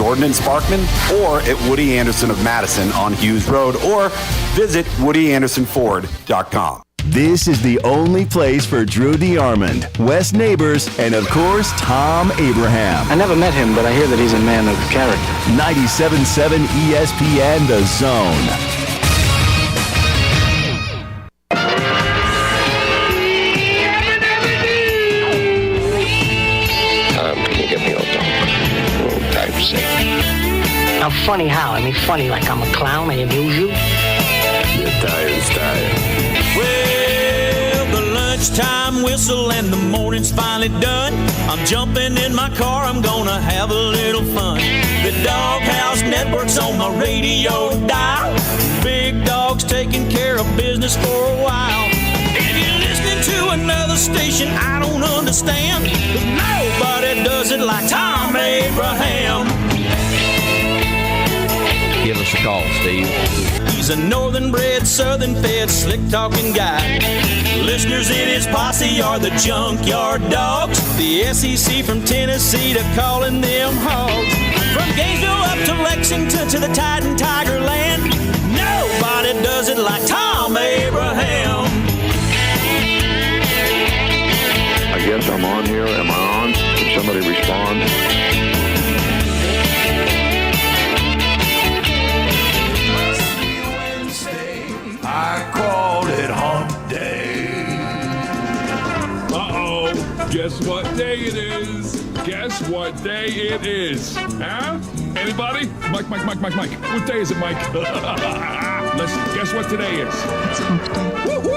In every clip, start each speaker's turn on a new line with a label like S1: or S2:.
S1: Jordan and Sparkman, or at Woody Anderson of Madison on Hughes Road, or visit WoodyAndersonFord.com.
S2: This is the only place for Drew DeArmond, Wes Neighbors, and of course, Thom Abraham.
S3: I never met him, but I hear that he's a man of character.
S2: 97.7 ESPN The Zone.
S4: Can you get me old dog? Oh, time's sake.
S5: I'm funny how? I mean, funny like I'm a clown, I amuse you?
S4: You're tired.
S6: Well, the lunchtime whistle and the morning's finally done. I'm jumping in my car, I'm gonna have a little fun. The Doghouse Network's on my radio dial. Big Dog's taking care of business for a while. If you're listening to another station I don't understand, 'cause nobody does it like Thom Abraham.
S7: Give us a call, Steve.
S6: He's a northern-bred, southern-fed, slick-talking guy. Listeners in his posse are the junkyard dogs. The SEC from Tennessee to calling them hogs. From Gainesville up to Lexington to the Titan Tiger Land, nobody does it like Thom Abraham.
S4: I guess I'm on here. Am I on? Can somebody respond?
S8: I called it hump day.
S9: Uh-oh. Guess what day it is? Guess what day it is? Huh? Anybody? Mike. What day is it, Mike? Listen, guess what today is?
S10: It's hump day.
S9: Woo-hoo!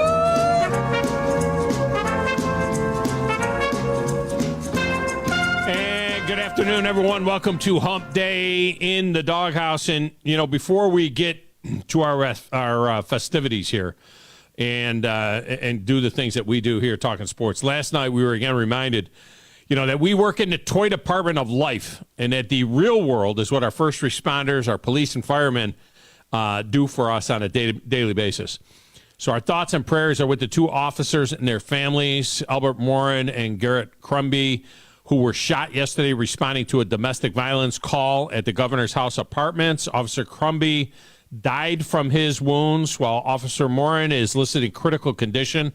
S11: And good afternoon, everyone. Welcome to Hump Day in the Doghouse. And, before we get to our festivities here and do the things that we do here talking sports. Last night we were again reminded, that we work in the toy department of life, and that the real world is what our first responders, our police and firemen do for us on a daily basis. So our thoughts and prayers are with the two officers and their families, Albert Morin and Garrett Crumby, who were shot yesterday responding to a domestic violence call at the Governor's House Apartments. Officer Crumby died from his wounds, while Officer Morin is listed in critical condition.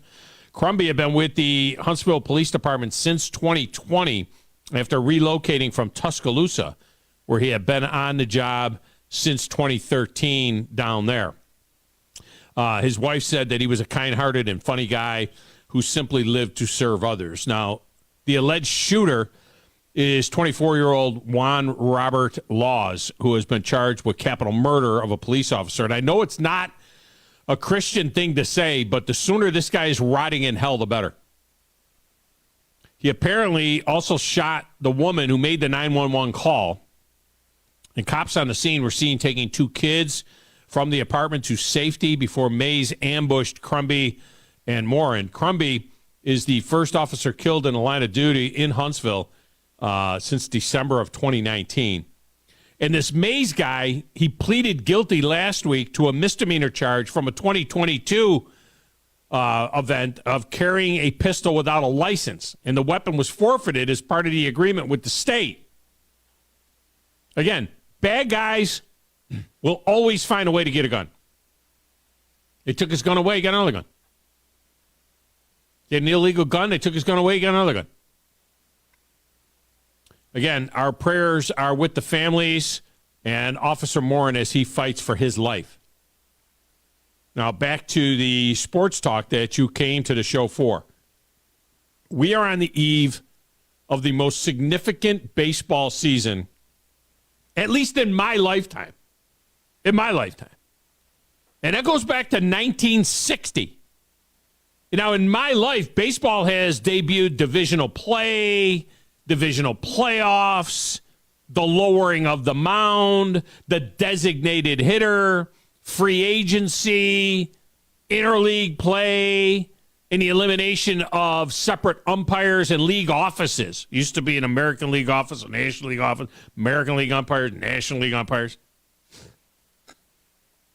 S11: Crumby had been with the Huntsville Police Department since 2020 after relocating from Tuscaloosa, where he had been on the job since 2013 down there. His wife said that he was a kind-hearted and funny guy who simply lived to serve others. Now, the alleged shooter is 24-year-old Juan Robert Laws, who has been charged with capital murder of a police officer. And I know it's not a Christian thing to say, but the sooner this guy is rotting in hell, the better. He apparently also shot the woman who made the 911 call. And cops on the scene were seen taking two kids from the apartment to safety before Mays ambushed Crumby and Morin. Crumby is the first officer killed in the line of duty in Huntsville since December of 2019. And this Mays guy, he pleaded guilty last week to a misdemeanor charge from a 2022 event of carrying a pistol without a license. And the weapon was forfeited as part of the agreement with the state. Again, bad guys will always find a way to get a gun. They took his gun away, he got another gun. He had an illegal gun, they took his gun away, he got another gun. Again, our prayers are with the families and Officer Morin as he fights for his life. Now, back to the sports talk that you came to the show for. We are on the eve of the most significant baseball season, at least in my lifetime. In my lifetime. And that goes back to 1960. Now, in my life, baseball has debuted divisional play, divisional playoffs, the lowering of the mound, the designated hitter, free agency, interleague play, and the elimination of separate umpires and league offices. Used to be an American League office, a National League office, American League umpires, National League umpires.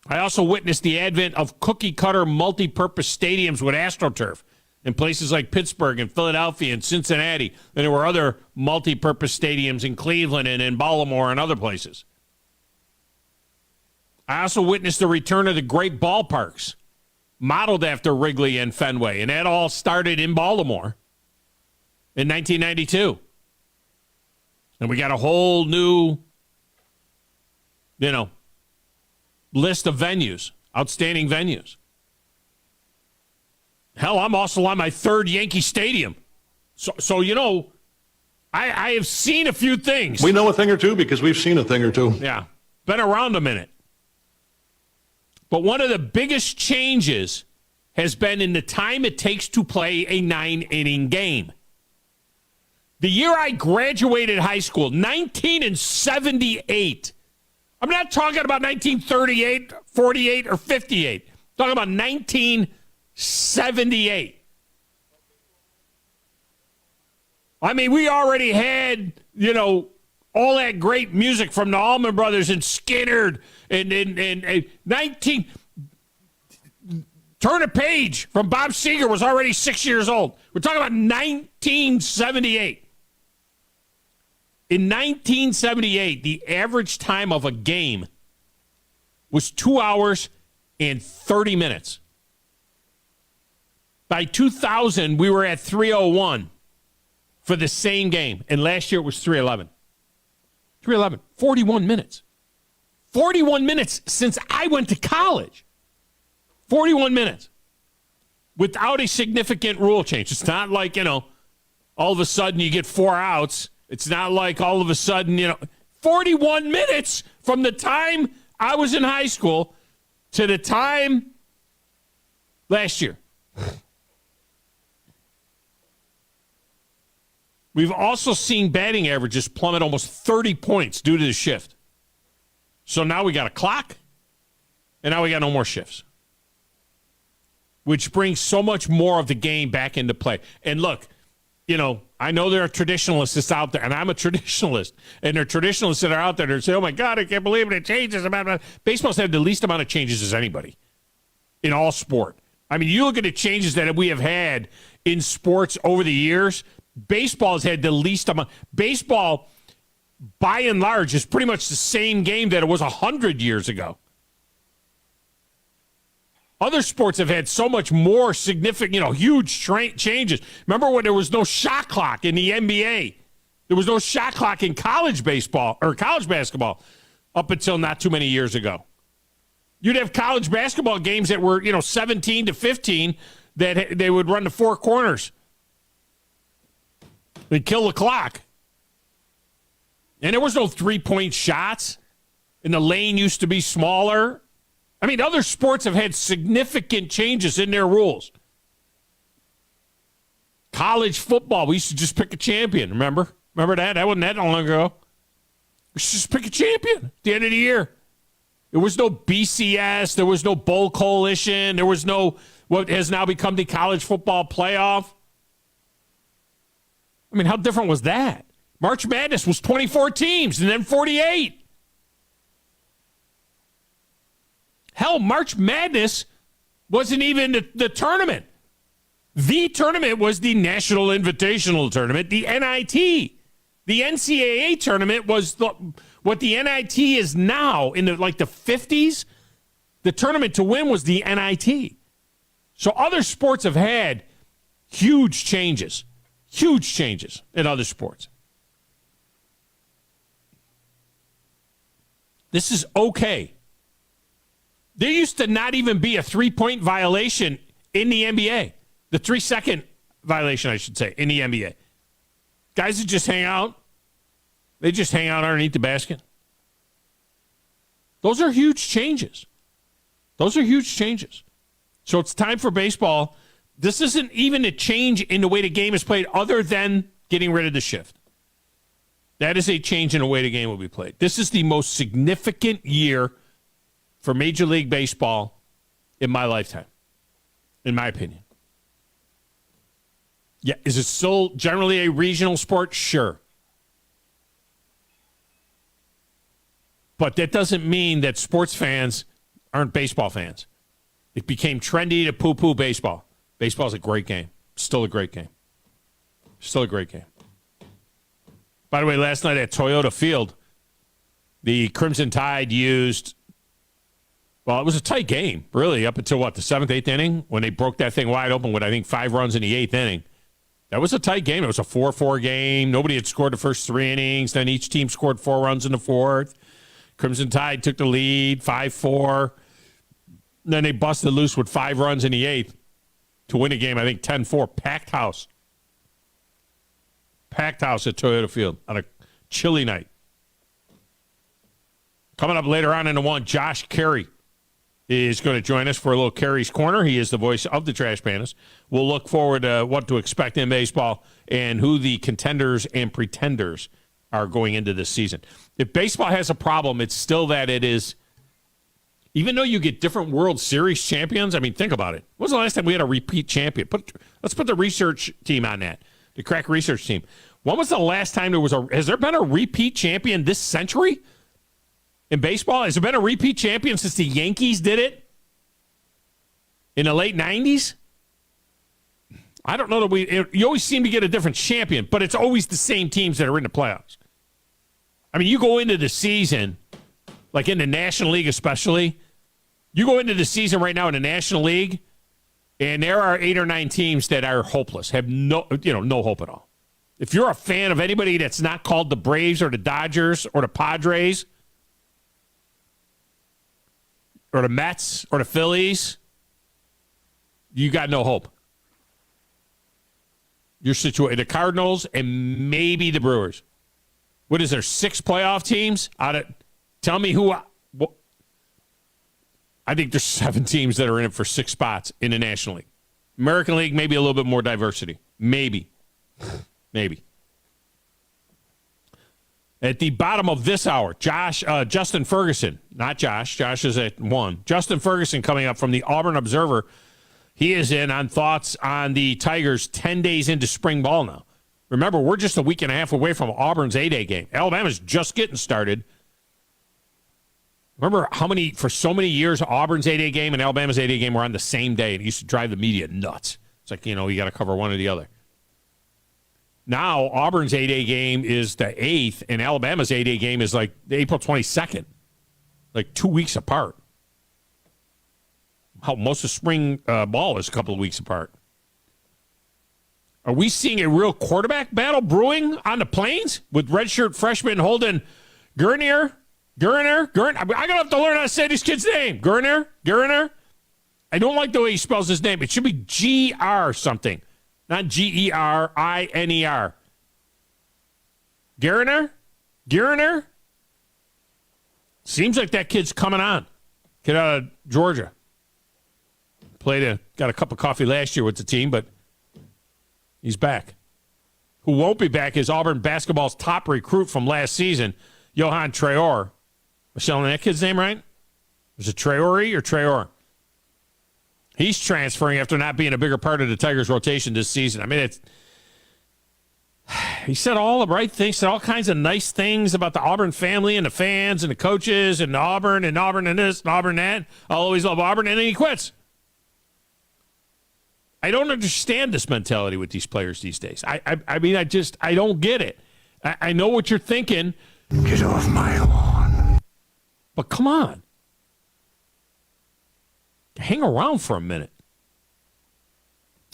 S11: I also witnessed the advent of cookie-cutter multi-purpose stadiums with AstroTurf in places like Pittsburgh and Philadelphia and Cincinnati. And there were other multi-purpose stadiums in Cleveland and in Baltimore and other places. I also witnessed the return of the great ballparks, modeled after Wrigley and Fenway. And that all started in Baltimore in 1992. And we got a whole new, list of venues, outstanding venues. Hell, I'm also on my third Yankee Stadium. So I have seen a few things.
S10: We know a thing or two because we've seen a thing or two.
S11: Yeah, been around a minute. But one of the biggest changes has been in the time it takes to play a 9-inning game. The year I graduated high school, 1978. I'm not talking about 1938, 48, or 58. I'm talking about 1978. I mean, we already had, all that great music from the Allman Brothers and Skinner and 19. Turn a page from Bob Seger was already 6 years old. We're talking about 1978. In 1978, the average time of a game was 2 hours and 30 minutes. By 2000, we were at 3:01 for the same game. And last year it was 3:11. 3:11, 41 minutes. 41 minutes since I went to college. 41 minutes. Without a significant rule change. It's not like, all of a sudden you get 4 outs. It's not like all of a sudden, 41 minutes from the time I was in high school to the time last year. We've also seen batting averages plummet almost 30 points due to the shift. So now we got a clock, and now we got no more shifts, which brings so much more of the game back into play. And look, I know there are traditionalists out there, and I'm a traditionalist, and there are traditionalists that are out there that say, oh, my God, I can't believe it changes. Baseball's had the least amount of changes as anybody in all sport. I mean, you look at the changes that we have had in sports over the years, baseball has had the least amount. Baseball, by and large, is pretty much the same game that it was 100 years ago. Other sports have had so much more significant, huge changes. Remember when there was no shot clock in the NBA? There was no shot clock in college baseball or college basketball up until not too many years ago. You'd have college basketball games that were, 17 to 15 that they would run the four corners. They'd kill the clock. And there was no three-point shots. And the lane used to be smaller. I mean, other sports have had significant changes in their rules. College football, we used to just pick a champion, remember? Remember that? That wasn't that long ago. We used to just pick a champion at the end of the year. There was no BCS. There was no Bowl Coalition. There was no what has now become the college football playoff. I mean, how different was that? March Madness was 24 teams and then 48. Hell, March Madness wasn't even the tournament. The tournament was the National Invitational Tournament, the NIT. The NCAA tournament was what the NIT is now in the 50s. The tournament to win was the NIT. So other sports have had huge changes in other sports. This is okay. There used to not even be a 3-point violation in the NBA. The 3-second violation, I should say, in the NBA. Guys that just hang out. They just hang out underneath the basket. Those are huge changes. So it's time for baseball. This isn't even a change in the way the game is played other than getting rid of the shift. That is a change in the way the game will be played. This is the most significant year for Major League Baseball in my lifetime, in my opinion. Yeah, is it still generally a regional sport? Sure. But that doesn't mean that sports fans aren't baseball fans. It became trendy to poo-poo baseball. Baseball's a great game. Still a great game. Still a great game. By the way, last night at Toyota Field, the Crimson Tide used, well, it was a tight game, really, up until, the 7th, 8th inning, when they broke that thing wide open with, I think, 5 runs in the 8th inning. That was a tight game. It was a 4-4 game. Nobody had scored the first 3 innings. Then each team scored 4 runs in the 4th. Crimson Tide took the lead, 5-4. Then they busted loose with 5 runs in the 8th to win the game, I think, 10-4. Packed house. Packed house at Toyota Field on a chilly night. Coming up later on in the one, Josh Carey is going to join us for a little Carey's Corner. He is the voice of the Trash Pandas. We'll look forward to what to expect in baseball and who the contenders and pretenders are going into this season. If baseball has a problem, it's still that it is, even though you get different World Series champions, I mean, think about it. When was the last time we had a repeat champion? Let's put the research team on that, the crack research team. When was the last time has there been a repeat champion this century in baseball? Has there been a repeat champion since the Yankees did it in the late 90s? I don't know that you always seem to get a different champion, but it's always the same teams that are in the playoffs. I mean, you go into the season, like in the National League especially, you go into the season right now in the National League, and there are 8 or 9 teams that are hopeless, have no hope at all. If you're a fan of anybody that's not called the Braves or the Dodgers or the Padres or the Mets or the Phillies, you got no hope. You're situated. The Cardinals and maybe the Brewers. What is there, 6 playoff teams? Tell me who. I think there's 7 teams that are in it for 6 spots in the National League. American League, maybe a little bit more diversity. Maybe. At the bottom of this hour, Justin Ferguson, not Josh. Josh is at 1. Justin Ferguson coming up from the Auburn Observer. He is in on thoughts on the Tigers 10 days into spring ball now. Remember, we're just a week and a half away from Auburn's A-Day game. Alabama's just getting started. Remember for so many years, Auburn's A-Day game and Alabama's A-Day game were on the same day. It used to drive the media nuts. It's like, you got to cover one or the other. Now, Auburn's A-Day game is the 8th, and Alabama's A-Day game is like April 22nd, like 2 weeks apart. How most of spring ball is a couple of weeks apart. Are we seeing a real quarterback battle brewing on the Plains with redshirt freshman Holden Geriner? I'm going to have to learn how to say this kid's name. Geriner? I don't like the way he spells his name. It should be G-R something, not G-E-R-I-N-E-R. Geriner? Seems like that kid's coming on. Kid out of Georgia. Got a cup of coffee last year with the team, but he's back. Who won't be back is Auburn basketball's top recruit from last season, Johan Traore. Am I spelling that kid's name right? Is it Traore or Traore? He's transferring after not being a bigger part of the Tigers' rotation this season. I mean, he said all the right things, said all kinds of nice things about the Auburn family and the fans and the coaches and Auburn and this and Auburn that. I'll always love Auburn, and then he quits. I don't understand this mentality with these players these days. I mean, I don't get it. I know what you're thinking.
S8: Get off my lawn.
S11: But come on. Hang around for a minute.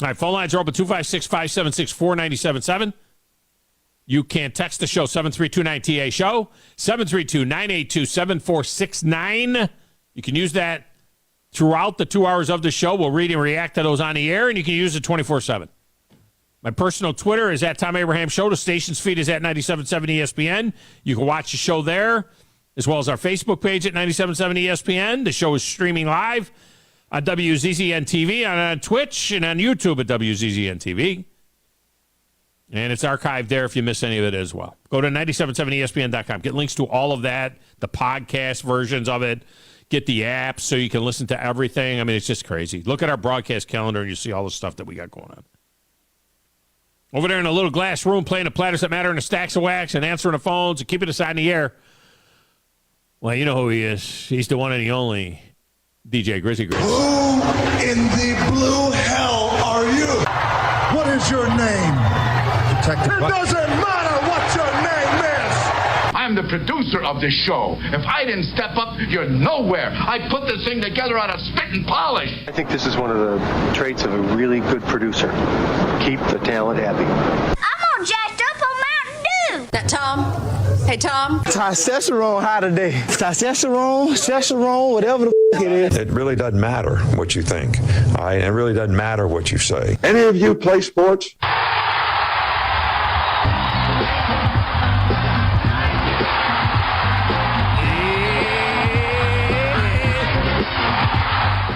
S11: All right, phone lines are open 256-576-4977. You can text the show 732-9TA-SHOW, 732-982-7469. You can use that throughout the 2 hours of the show. We'll read and react to those on the air, and you can use it 24/7. My personal Twitter is at Thom Abraham Show. The station's feed is at 97.7 ESPN. You can watch the show there, as well as our Facebook page at 97.7 ESPN. The show is streaming live on WZZN TV, on Twitch, and on YouTube at WZZN TV. And it's archived there if you miss any of it as well. Go to 977ESPN.com. Get links to all of that, the podcast versions of it. Get the app so you can listen to everything. I mean, it's just crazy. Look at our broadcast calendar and you see all the stuff that we got going on. Over there in a little glass room, playing the platters that matter and the stacks of wax and answering the phones and keeping us on the air. Well, you know who he is. He's the one and the only DJ Grizzy Grizz.
S8: Who in the blue hell are you? is your name? It doesn't matter what your name is.
S12: I'm the producer of this show. If I didn't step up, you're nowhere. I put this thing together out of spit and polish.
S3: I think this is one of the traits of a really good producer. Keep the talent happy.
S13: I'm all jacked up on Mountain Dew. That Tom. Hey, Tom.
S14: Testosterone high today. Testosterone, whatever the it is.
S15: It really doesn't matter what you think. All right? It really doesn't matter what you say.
S10: Any of you play sports?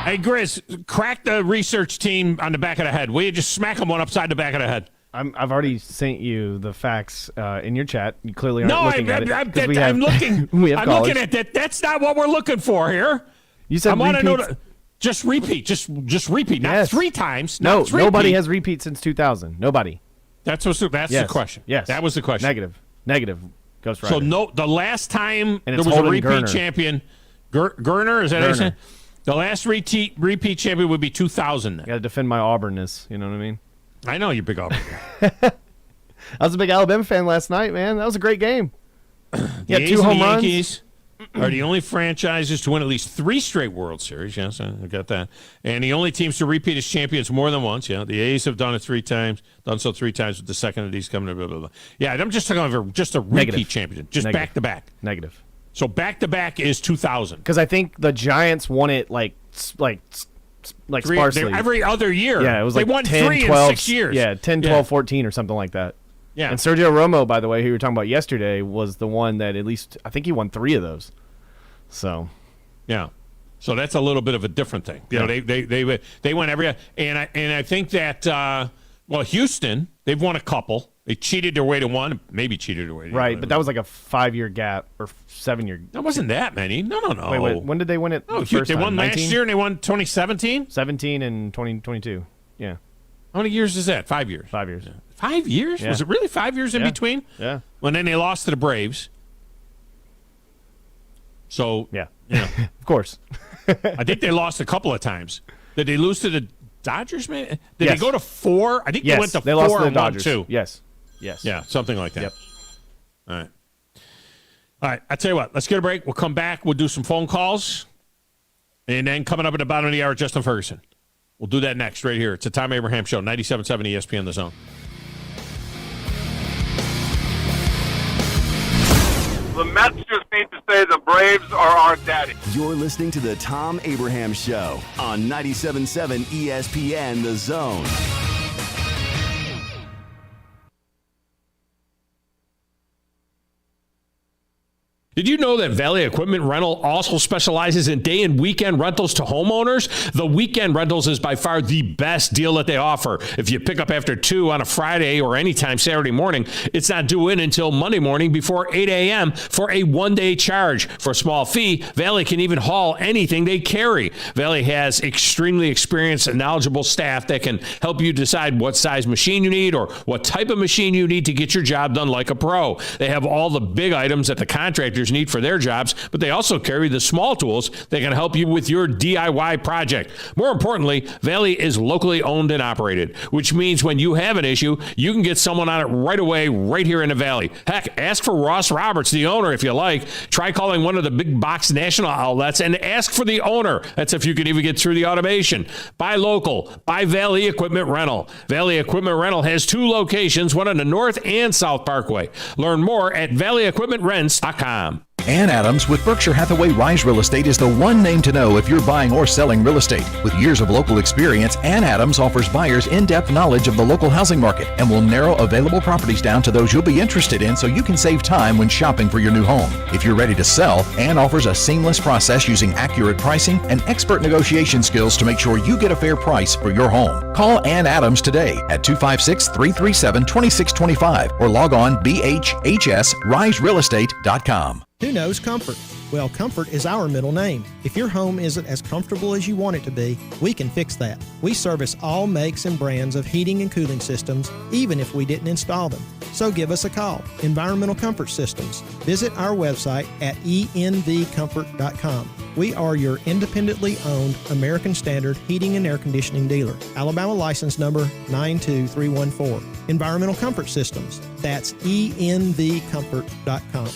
S11: Hey, Grizz, crack the research team on the back of the head. Will you just smack them one upside the back of the head?
S16: I've already sent you the facts in your chat. You clearly aren't looking at it.
S11: I'm looking. I'm looking at that. That's not what we're looking for here.
S16: You said
S11: I want to know. Just repeat. Just repeat. Not 3 times.
S16: No, nobody has repeat since 2000. Nobody.
S11: That's the question.
S16: Yes,
S11: that was the question.
S16: Negative. Ghost Rider.
S11: So the last time there was a repeat champion, Gerner, is that how you say? The last repeat champion would be 2000.
S16: I got to defend my Auburnness. You know what I mean?
S11: I know you're big Auburn.
S16: I was a big Alabama fan last night, man. That was a great game.
S11: The A's
S16: 2 home runs.
S11: Yankees are the only franchises to win at least 3 straight World Series. Yes, I got that. And the only teams to repeat as champions more than once. Yeah, the A's have done it 3 times. Done so 3 times with the second of these coming. Blah, blah, blah. Yeah, I'm just talking about just a repeat champion, just back to back.
S16: Negative.
S11: So back to back is 2000.
S16: Because I think the Giants won it like sparsely.
S11: Every other year.
S16: Yeah, it was
S11: they
S16: like
S11: won
S16: 10,
S11: 3
S16: 12,
S11: in 6 years.
S16: Yeah, 10, 12, 14 or something like that.
S11: Yeah.
S16: And Sergio Romo, by the way, who you were talking about yesterday, was the one that at least, I think he won 3 of those. So.
S11: Yeah. So that's a little bit of a different thing. You know, they won every, and I think that Houston, they've won a couple. They cheated their way to one, maybe cheated their way to
S16: right, but that was like a 5-year gap or 7-year.
S11: That wasn't that many. No.
S16: Wait, when did they win it?
S11: They won last year and they won 2017?
S16: 17 and 2022. Yeah.
S11: How many years is that? 5 years.
S16: 5 years.
S11: Yeah. 5 years?
S16: Yeah.
S11: Was it really 5 years in between?
S16: Yeah.
S11: Well, then they lost to the Braves. So,
S16: yeah.
S11: Of
S16: course.
S11: I think they lost a couple of times. Did they lose to the Dodgers, man? Did they go to 4? I think they went to 4
S16: they lost to the
S11: Dodgers.
S16: 1-2. Yes.
S11: Yeah, something like that.
S16: Yep.
S11: All right. I tell you what. Let's get a break. We'll come back. We'll do some phone calls. And then coming up at the bottom of the hour, Justin Ferguson. We'll do that next right here. It's a Thom Abraham Show, 97.7 ESPN The Zone.
S17: The Mets just need to say the Braves are our daddy.
S2: You're listening to the Thom Abraham Show on 97.7 ESPN The Zone.
S11: Did you know that Valley Equipment Rental also specializes in day and weekend rentals to homeowners? The weekend rentals is by far the best deal that they offer. If you pick up after 2 on a Friday or anytime Saturday morning, it's not due in until Monday morning before 8 a.m. for a one-day charge. For a small fee, Valley can even haul anything they carry. Valley has extremely experienced and knowledgeable staff that can help you decide what size machine you need or what type of machine you need to get your job done like a pro. They have all the big items that the contractors need for their jobs, but they also carry the small tools that can help you with your DIY project. More importantly, Valley is locally owned and operated, which means when you have an issue, you can get someone on it right away, right here in the Valley. Heck, ask for Ross Roberts, the owner, if you like. Try calling one of the big box national outlets and ask for the owner. That's if you can even get through the automation. Buy local. Buy Valley Equipment Rental. Valley Equipment Rental has 2 locations, one on the North and South Parkway. Learn more at valleyequipmentrents.com.
S18: Ann Adams with Berkshire Hathaway Rise Real Estate is the one name to know if you're buying or selling real estate. With years of local experience, Ann Adams offers buyers in-depth knowledge of the local housing market and will narrow available properties down to those you'll be interested in so you can save time when shopping for your new home. If you're ready to sell, Ann offers a seamless process using accurate pricing and expert negotiation skills to make sure you get a fair price for your home. Call Ann Adams today at 256-337-2625 or log on bhhsriserealestate.com.
S19: Who knows comfort? Well, comfort is our middle name. If your home isn't as comfortable as you want it to be, we can fix that. We service all makes and brands of heating and cooling systems, even if we didn't install them. So give us a call. Environmental Comfort Systems. Visit our website at envcomfort.com. We are your independently owned American Standard heating and air conditioning dealer. Alabama license number 92314. Environmental Comfort Systems. That's envcomfort.com.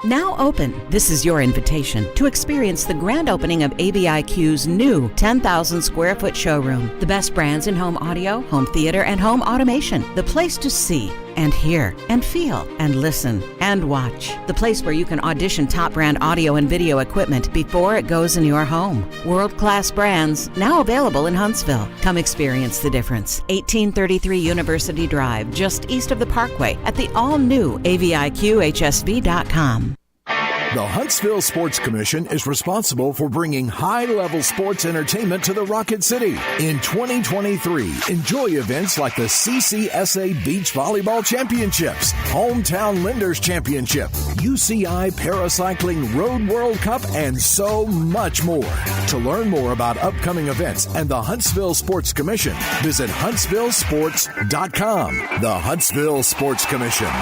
S20: Now open, this is your invitation to experience the grand opening of ABIQ's new 10,000 square foot showroom. The best brands in home audio, home theater, and home automation. The place to see and hear and feel and listen and watch. The place where you can audition top brand audio and video equipment before it goes in your home. World-class brands now available in Huntsville. Come experience the difference. 1833 University Drive, just east of the Parkway at the all-new AVIQHSV.com.
S2: The Huntsville Sports Commission is responsible for bringing high-level sports entertainment to the Rocket City. In 2023, enjoy events like the CCSA Beach Volleyball Championships, Hometown Lenders Championship, UCI Paracycling Road World Cup, and so much more. To learn more about upcoming events and the Huntsville Sports Commission, visit huntsvillesports.com. The Huntsville Sports Commission.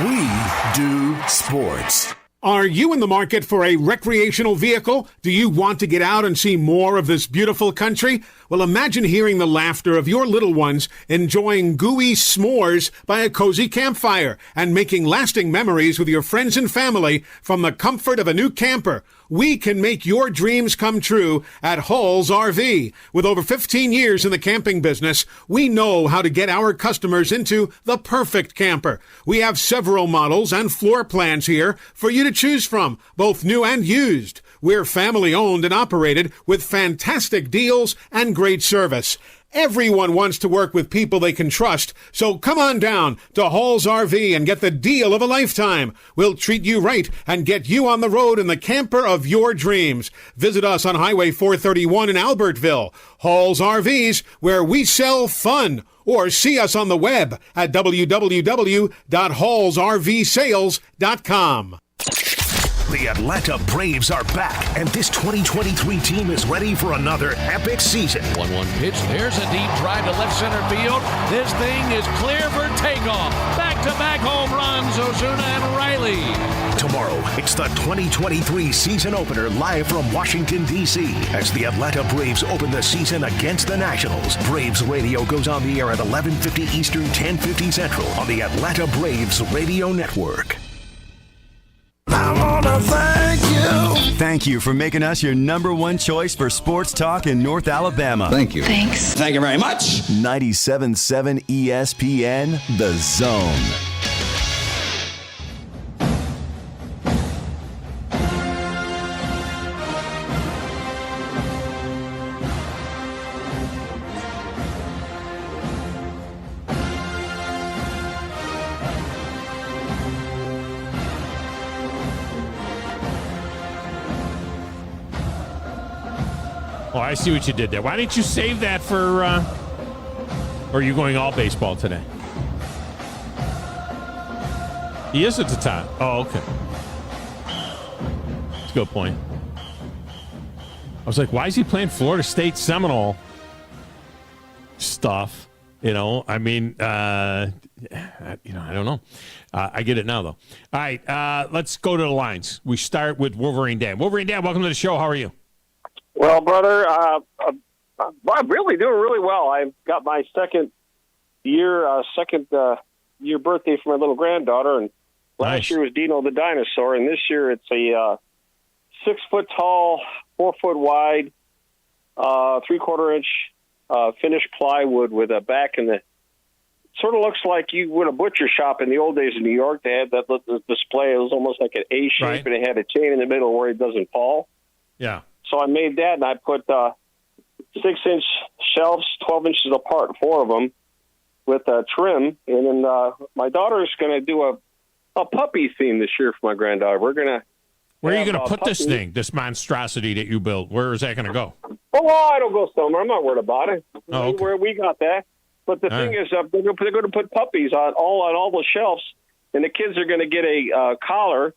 S2: We do sports.
S21: Are you in the market for a recreational vehicle? Do you want to get out and see more of this beautiful country? Well, imagine hearing the laughter of your little ones enjoying gooey s'mores by a cozy campfire and making lasting memories with your friends and family from the comfort of a new camper. We can make your dreams come true at Hall's RV. With over 15 years in the camping business, we know how to get our customers into the perfect camper. We have several models and floor plans here for you to choose from, both new and used. We're family owned and operated with fantastic deals and great service. Everyone wants to work with people they can trust, so come on down to Hall's RV and get the deal of a lifetime. We'll treat you right and get you on the road in the camper of your dreams. Visit us on Highway 431 in Albertville. Hall's RVs, where we sell fun. Or see us on the web at www.hallsrvsales.com.
S22: The Atlanta Braves are back, and this 2023 team is ready for another epic season.
S7: 1-1 pitch. There's a deep drive to left center field. This thing is clear for takeoff. Back-to-back home runs, Ozuna and Riley.
S22: Tomorrow, it's the 2023 season opener live from Washington, D.C. as the Atlanta Braves open the season against the Nationals. Braves Radio goes on the air at 11:50 Eastern, 10:50 Central on the Atlanta Braves Radio Network.
S2: I want to thank you. Thank you for making us your number one choice for sports talk in North Alabama.
S23: Thank you.
S2: Thanks.
S23: Thank you very much.
S2: 97.7 ESPN, The Zone.
S11: Oh, I see what you did there. Why didn't you save that for, or are you going all baseball today? He is at the top. Oh, okay. That's a good point. I was like, why is he playing Florida State Seminole stuff? You know, I mean, I don't know. I get it now, though. All right, let's go to the lines. We start with Wolverine Dan. Wolverine Dan, welcome to the show. How are you?
S17: Well, brother, I'm really doing really well. I've got my second year birthday for my little granddaughter, and last year was Dino the dinosaur, and this year it's a 6 foot tall, 4 foot wide, 3/4 inch finished plywood with a back in the. Sort of looks like you would a butcher shop in the old days in New York. They had that display. It was almost like an A shape, right, and it had a chain in the middle where it doesn't fall.
S11: Yeah.
S17: So I made that, and I put 6-inch shelves, 12 inches apart, 4 of them, with trim. And then my daughter is going to do a puppy theme this year for my granddaughter. We're going to.
S11: Where are you going to put this thing, this monstrosity that you built? Where is that going to go?
S17: Oh, I don't go somewhere. I'm not worried about it.
S11: Oh, okay.
S17: We got that. But the thing is, they're going to put puppies on all the shelves, and the kids are going to get a collar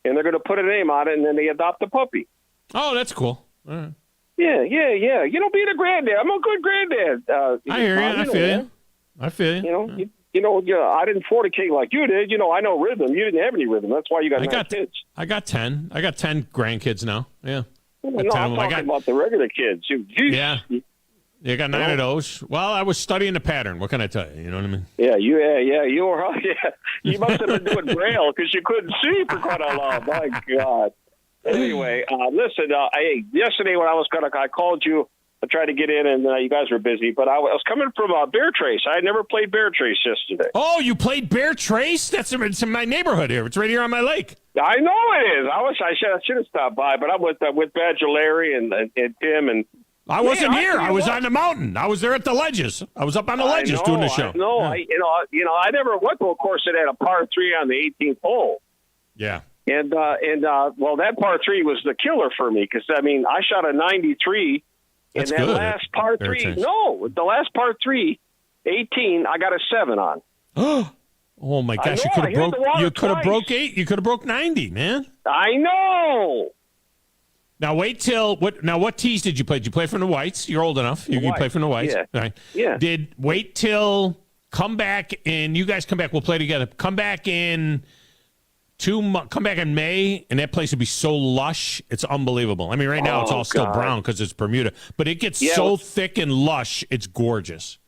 S17: and they're going to put a name on it, and then they adopt a puppy.
S11: Oh, that's cool. All right.
S17: Yeah. You know, being a granddad, I'm a good granddad.
S11: I hear you. I feel you.
S17: You know, I didn't fornicate like you did. You know, I know rhythm. You didn't have any rhythm. That's why you got 9 kids.
S11: I got 10. I got 10 grandkids now. Yeah.
S17: No, I'm talking about the regular kids.
S11: Yeah. You got 9 of those. Well, I was studying the pattern. What can I tell you? You know what I mean?
S17: Yeah, you were. Yeah, you must have been doing Braille because you couldn't see for quite a long. My God. Anyway, listen. Yesterday when I called you. I tried to get in, and you guys were busy. But I was coming from Bear Trace. I had never played Bear Trace yesterday.
S11: Oh, you played Bear Trace? It's in my neighborhood here. It's right here on my lake.
S17: I know it is. I should have stopped by, but I'm with Badger Larry and Tim and.
S11: I wasn't here. I was on the mountain. I was there at the ledges. I was up on the ledges doing the show.
S17: No, yeah. I never went to a course that had a par 3 on the 18th hole.
S11: Yeah.
S17: And well, that par 3 was the killer for me because I shot a 93.
S11: That's
S17: and that
S11: good.
S17: last par 3, the last par 3, 18, I got a 7 on.
S11: Oh my gosh! You could have broke 8. You could have broke 90, man.
S17: I know.
S11: Now wait till what? Now what tees did you play? Did you play from the whites? You're old enough. You play from the whites.
S17: Yeah.
S11: Right.
S17: Yeah.
S11: Wait till come back and you guys come back. We'll play together. Come back in come back in May, and that place would be so lush. It's unbelievable. I mean, right now it's all still brown because it's Bermuda, but it gets so thick and lush. It's gorgeous.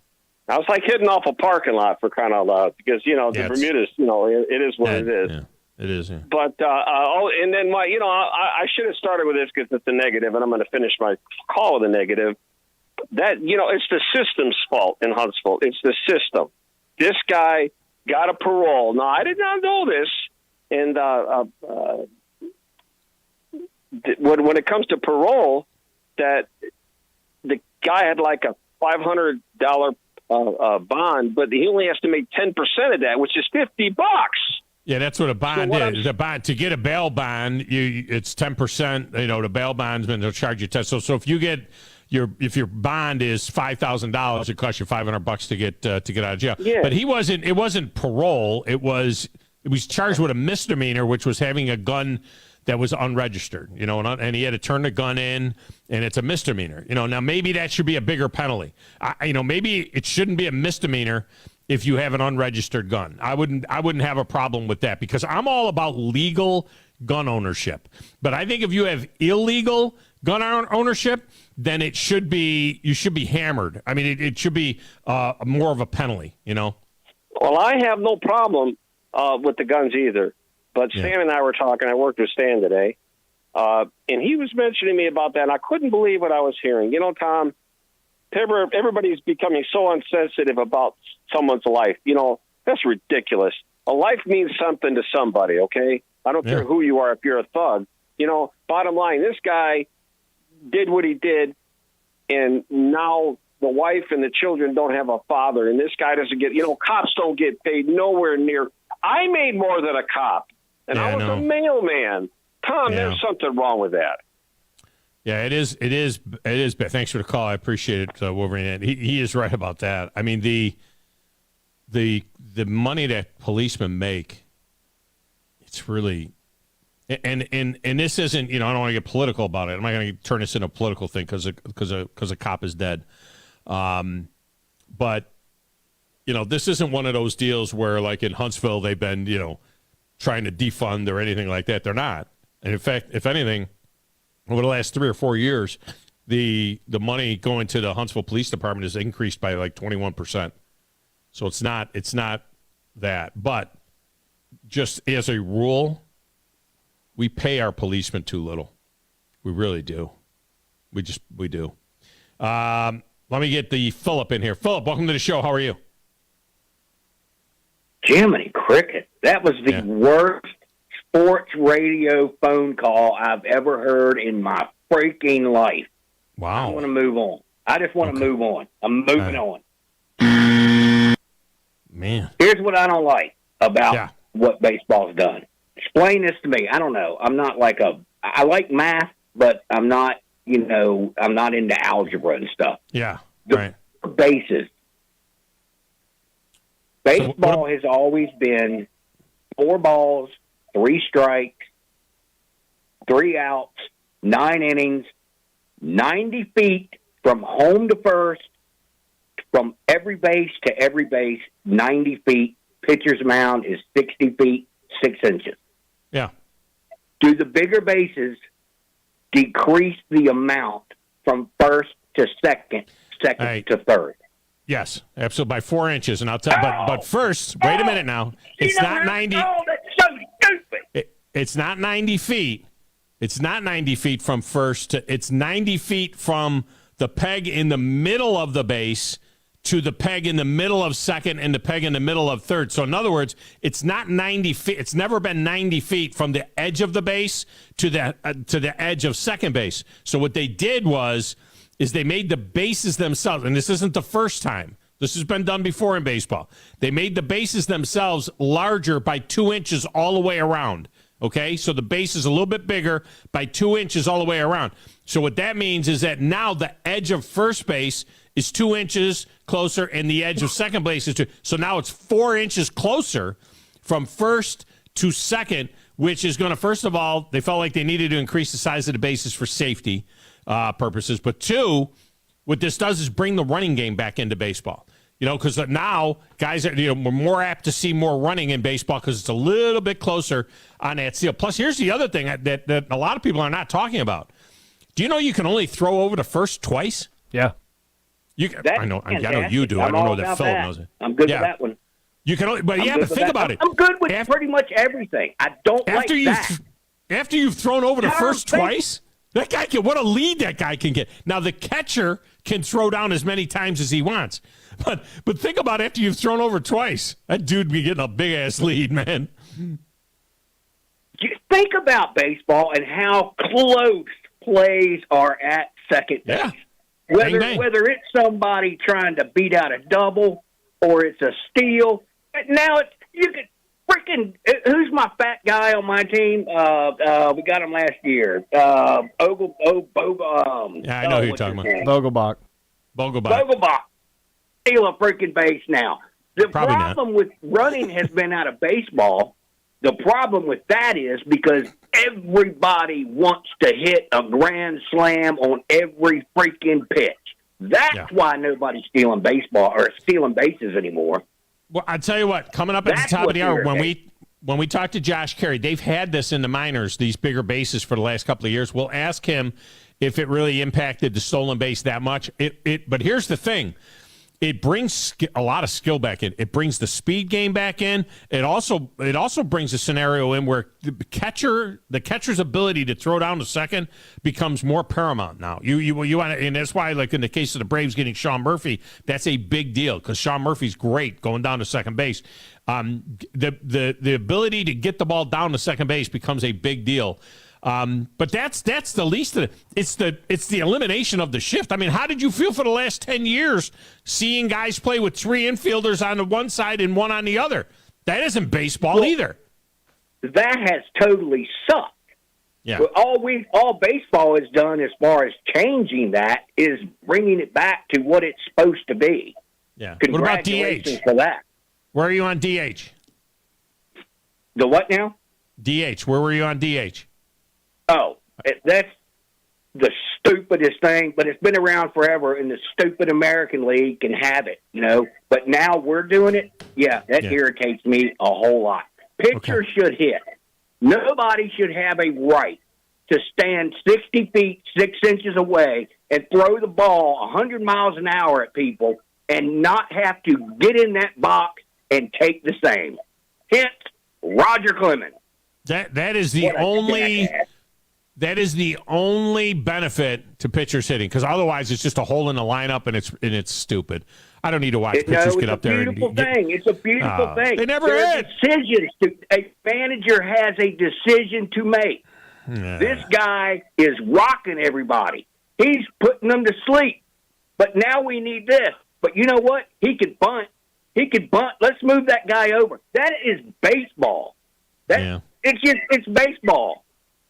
S17: I was like hitting off a parking lot for crying out loud because the Bermuda's. It is what it is.
S11: Yeah. It is, yeah.
S17: But and then I should have started with this because it's a negative, and I'm going to finish my call with a negative. That it's the system's fault in Huntsville. It's the system. This guy got a parole. Now I did not know this, and when it comes to parole, that the guy had like a $500 bond, but he only has to make 10% of that, which is $50.
S11: Yeah, that's what a bond is. A bond to get a bail bond, it's 10%. The bail bondsman will charge you 10. So if you get if your bond is $5,000, it costs you $500 to get out of jail.
S17: Yeah.
S11: But it wasn't parole. It was charged with a misdemeanor, which was having a gun that was unregistered. And he had to turn the gun in, and it's a misdemeanor. Now maybe that should be a bigger penalty. Maybe it shouldn't be a misdemeanor if you have an unregistered gun. I wouldn't have a problem with that because I'm all about legal gun ownership. But I think if you have illegal gun ownership, then you should be hammered. I mean, it should be more of a penalty,
S17: Well, I have no problem with the guns either. But Stan and I were talking. I worked with Stan today. And he was mentioning me about that, and I couldn't believe what I was hearing. Tom, everybody's becoming so insensitive about someone's life. That's ridiculous. A life means something to somebody, okay? I don't care who you are if you're a thug. Bottom line, this guy did what he did, and now the wife and the children don't have a father, and this guy doesn't get, cops don't get paid nowhere near. I made more than a cop, and I was a mailman. Tom, there's something wrong with that.
S11: Yeah, it is bad. Thanks for the call. I appreciate it, Wolverine. He is right about that. I mean, the money that policemen make, it's really, and this isn't, I don't want to get political about it. I'm not going to turn this into a political thing because a cop is dead. But this isn't one of those deals where, like in Huntsville, they've been, trying to defund or anything like that. They're not. And in fact, if anything, over the last 3 or 4 years, the money going to the Huntsville Police Department has increased by like 21%. So it's not that. But just as a rule, we pay our policemen too little. We really do. We do. Let me get the Philip in here. Philip, welcome to the show. How are you?
S1: Jiminy Cricket. That was the worst sports radio phone call I've ever heard in my freaking life.
S11: Wow.
S1: I want to move on. I just want to move on. I'm moving on.
S11: Man.
S1: Here's what I don't like about what baseball's done. Explain this to me. I don't know. I'm not like I like math, but I'm not, I'm not into algebra and stuff.
S11: Yeah, right.
S1: Bases. Baseball has always been 4 balls, 3 strikes, 3 outs, 9 innings, 90 feet from home to first, from every base to every base, 90 feet. Pitcher's mound is 60 feet, 6 inches.
S11: Yeah. Do
S1: the bigger bases decrease the amount from first to second to third?
S11: Yes, absolutely, by 4 inches. And I'll tell you, but first, wait a minute now. It's not 90.
S1: Oh, that's so stupid.
S11: It's not 90 feet. It's not 90 feet from first to, it's 90 feet from the peg in the middle of the base to the peg in the middle of second and the peg in the middle of third. So in other words, it's not 90 feet. It's never been 90 feet from the edge of the base to the edge of second base. So what they did is they made the bases themselves, and this isn't the first time. This has been done before in baseball. They made the bases themselves larger by 2 inches all the way around. Okay, so the base is a little bit bigger by 2 inches all the way around. So what that means is that now the edge of first base is 2 inches closer, and the edge of second base is 2. So now it's 4 inches closer from first to second, which is going to, first of all, they felt like they needed to increase the size of the bases for safety purposes. But 2, what this does is bring the running game back into baseball. Because now guys are, we're more apt to see more running in baseball because it's a little bit closer on that seal. Plus, here's the other thing that a lot of people are not talking about. Do you know you can only throw over to first twice?
S16: Yeah.
S11: I know you do. I don't know that Philip knows it.
S1: I'm good with that one.
S11: You can only, but think about it.
S1: I'm good with pretty much everything. I don't like that.
S11: After you've thrown over to first twice, that guy what a lead that guy can get. Now, the catcher can throw down as many times as he wants. But think about after you've thrown over twice. That dude be getting a big-ass lead, man.
S1: Think about baseball and how close plays are at second base.
S11: Yeah.
S1: Whether it's somebody trying to beat out a double or it's a steal. Now, you could freaking – who's my fat guy on my team? We got him last year.
S11: I know who you're talking about.
S1: Vogelbach. Steal a freaking base now. The problem with running has been out of baseball. The problem with that is because everybody wants to hit a grand slam on every freaking pitch. That's why nobody's stealing baseball or stealing bases anymore.
S11: Well, I'll tell you what, coming up at the top of the hour, when we talk to Josh Carey, they've had this in the minors, these bigger bases for the last couple of years. We'll ask him if it really impacted the stolen base that much. But here's the thing. It brings a lot of skill back in. It brings the speed game back in. It also brings a scenario in where the catcher's ability to throw down to second becomes more paramount now. You want to, and that's why, like in the case of the Braves getting Sean Murphy, that's a big deal because Sean Murphy's great going down to second base. The ability to get the ball down to second base becomes a big deal. But that's the least of it. It's the elimination of the shift. I mean, how did you feel for the last 10 years seeing guys play with 3 infielders on the one side and 1 on the other? That isn't baseball either.
S1: That has totally sucked.
S11: Yeah.
S1: All baseball has done as far as changing that is bringing it back to what it's supposed to be.
S11: Yeah.
S1: Congratulations
S11: what
S1: for that.
S11: Where are you on DH?
S1: The what now?
S11: DH. Where were you on DH?
S1: Oh, that's the stupidest thing, but it's been around forever, and the stupid American League can have it, But now we're doing it. Yeah, that irritates me a whole lot. Pitchers should hit. Nobody should have a right to stand 60 feet, 6 inches away and throw the ball 100 miles an hour at people and not have to get in that box and take the same. Hence, Roger Clemens.
S11: That is the only benefit to pitchers hitting, because otherwise it's just a hole in the lineup and it's stupid. I don't need to watch pitchers get up there.
S1: It's a beautiful thing.
S11: They never hit.
S1: A manager has a decision to make. This guy is rocking everybody. He's putting them to sleep. But now we need this. But you know what? He could bunt. Let's move that guy over. That is baseball. It's baseball.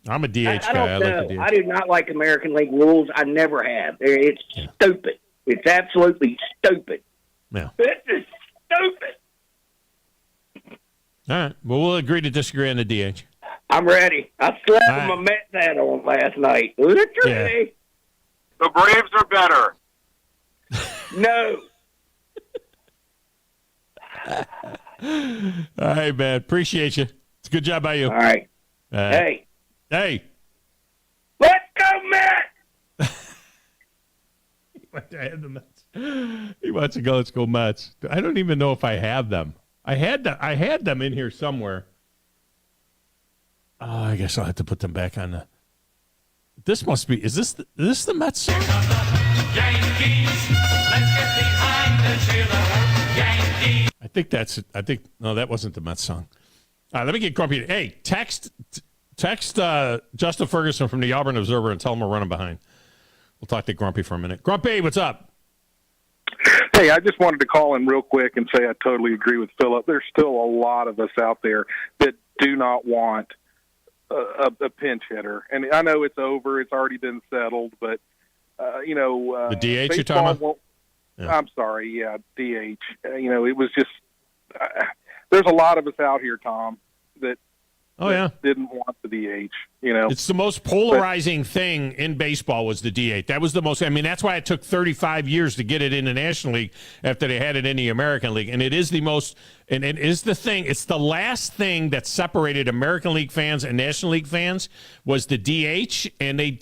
S11: I'm a DH guy.
S1: I like the DH. I do not like American League rules. I never have. It's stupid. It's absolutely stupid.
S11: Yeah.
S1: This is stupid.
S11: All right. Well, we'll agree to disagree on the DH.
S1: I'm ready. I slept with my Mets hat on last night. Literally.
S5: Yeah. The Braves are better.
S1: No.
S11: All right, man. Appreciate you. It's a good job by you.
S1: All right. Hey. Let's go, Mets!
S11: He wants to go. Let's go, Mets. I don't even know if I have them. I had them in here somewhere. Oh, I guess I'll have to put them back on the. This must be. Is this the Mets song? Yankees, let's get behind the cheerleader. Yankees. I think no, that wasn't the Mets song. All right, let me get grumpy. Hey, text Justin Ferguson from the Auburn Observer and tell him we're running behind. We'll talk to Grumpy for a minute. Grumpy, what's up?
S6: Hey, I just wanted to call in real quick and say I totally agree with Philip. There's still a lot of us out there that do not want a pinch hitter. And I know it's over. It's already been settled. But, the DH you're talking about? Yeah. I'm sorry. Yeah, DH. It was just there's a lot of us out here, Tom, that didn't want the DH.
S11: It's the most polarizing thing in baseball was the DH. That was the most. I mean, that's why it took 35 years to get it in the National League after they had it in the American League. And it is the most. And it is the thing. It's the last thing that separated American League fans and National League fans was the DH. And they.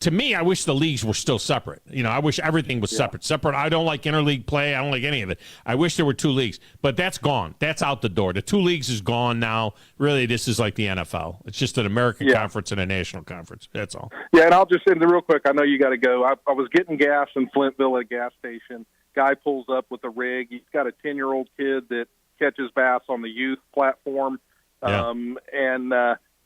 S11: To me, I wish the leagues were still separate. I wish everything was separate. I don't like interleague play. I don't like any of it. I wish there were two leagues. But that's gone. That's out the door. The two leagues is gone now. Really, this is like the NFL. It's just an American conference and a national conference. That's all.
S6: Yeah, and I'll just end real quick. I know you got to go. I was getting gas in Flintville at a gas station. Guy pulls up with a rig. He's got a 10-year-old kid that catches bass on the youth platform. And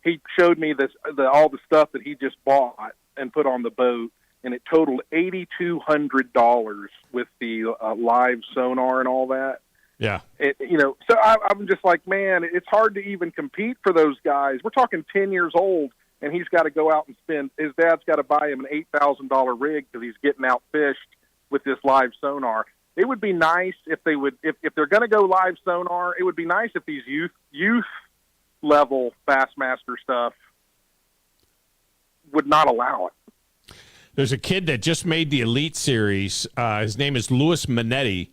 S6: he showed me all the stuff that he just bought and put on the boat, and it totaled $8,200 with the live sonar and all that.
S11: Yeah.
S6: So I'm just like, man, it's hard to even compete for those guys. We're talking 10 years old, and he's got to go out and spend. His dad's got to buy him an $8,000 rig because he's getting out fished with this live sonar. It would be nice if they would, if they're going to go live sonar, it would be nice if these youth level Bassmaster stuff would not allow it.
S11: There's a kid that just made the Elite Series. His name is Louis Minetti,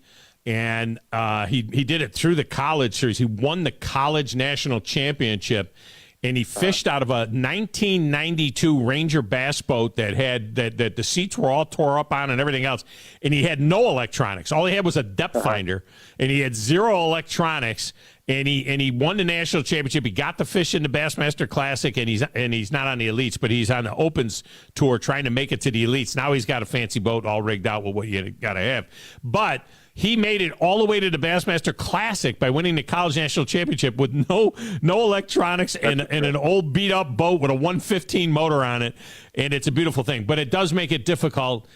S11: and he did it through the college series. He won the college national championship, and he fished out of a 1992 Ranger bass boat that had that the seats were all tore up on and everything else, and he had no electronics. All he had was a depth finder, and he had zero electronics. And he won the national championship. He got the fish in the Bassmaster Classic, and he's not on the Elites, but he's on the Opens tour trying to make it to the Elites. Now he's got a fancy boat all rigged out with what you got to have. But he made it all the way to the Bassmaster Classic by winning the college national championship with no electronics and an old beat up boat with a 115 motor on it, and it's a beautiful thing. But it does make it difficult.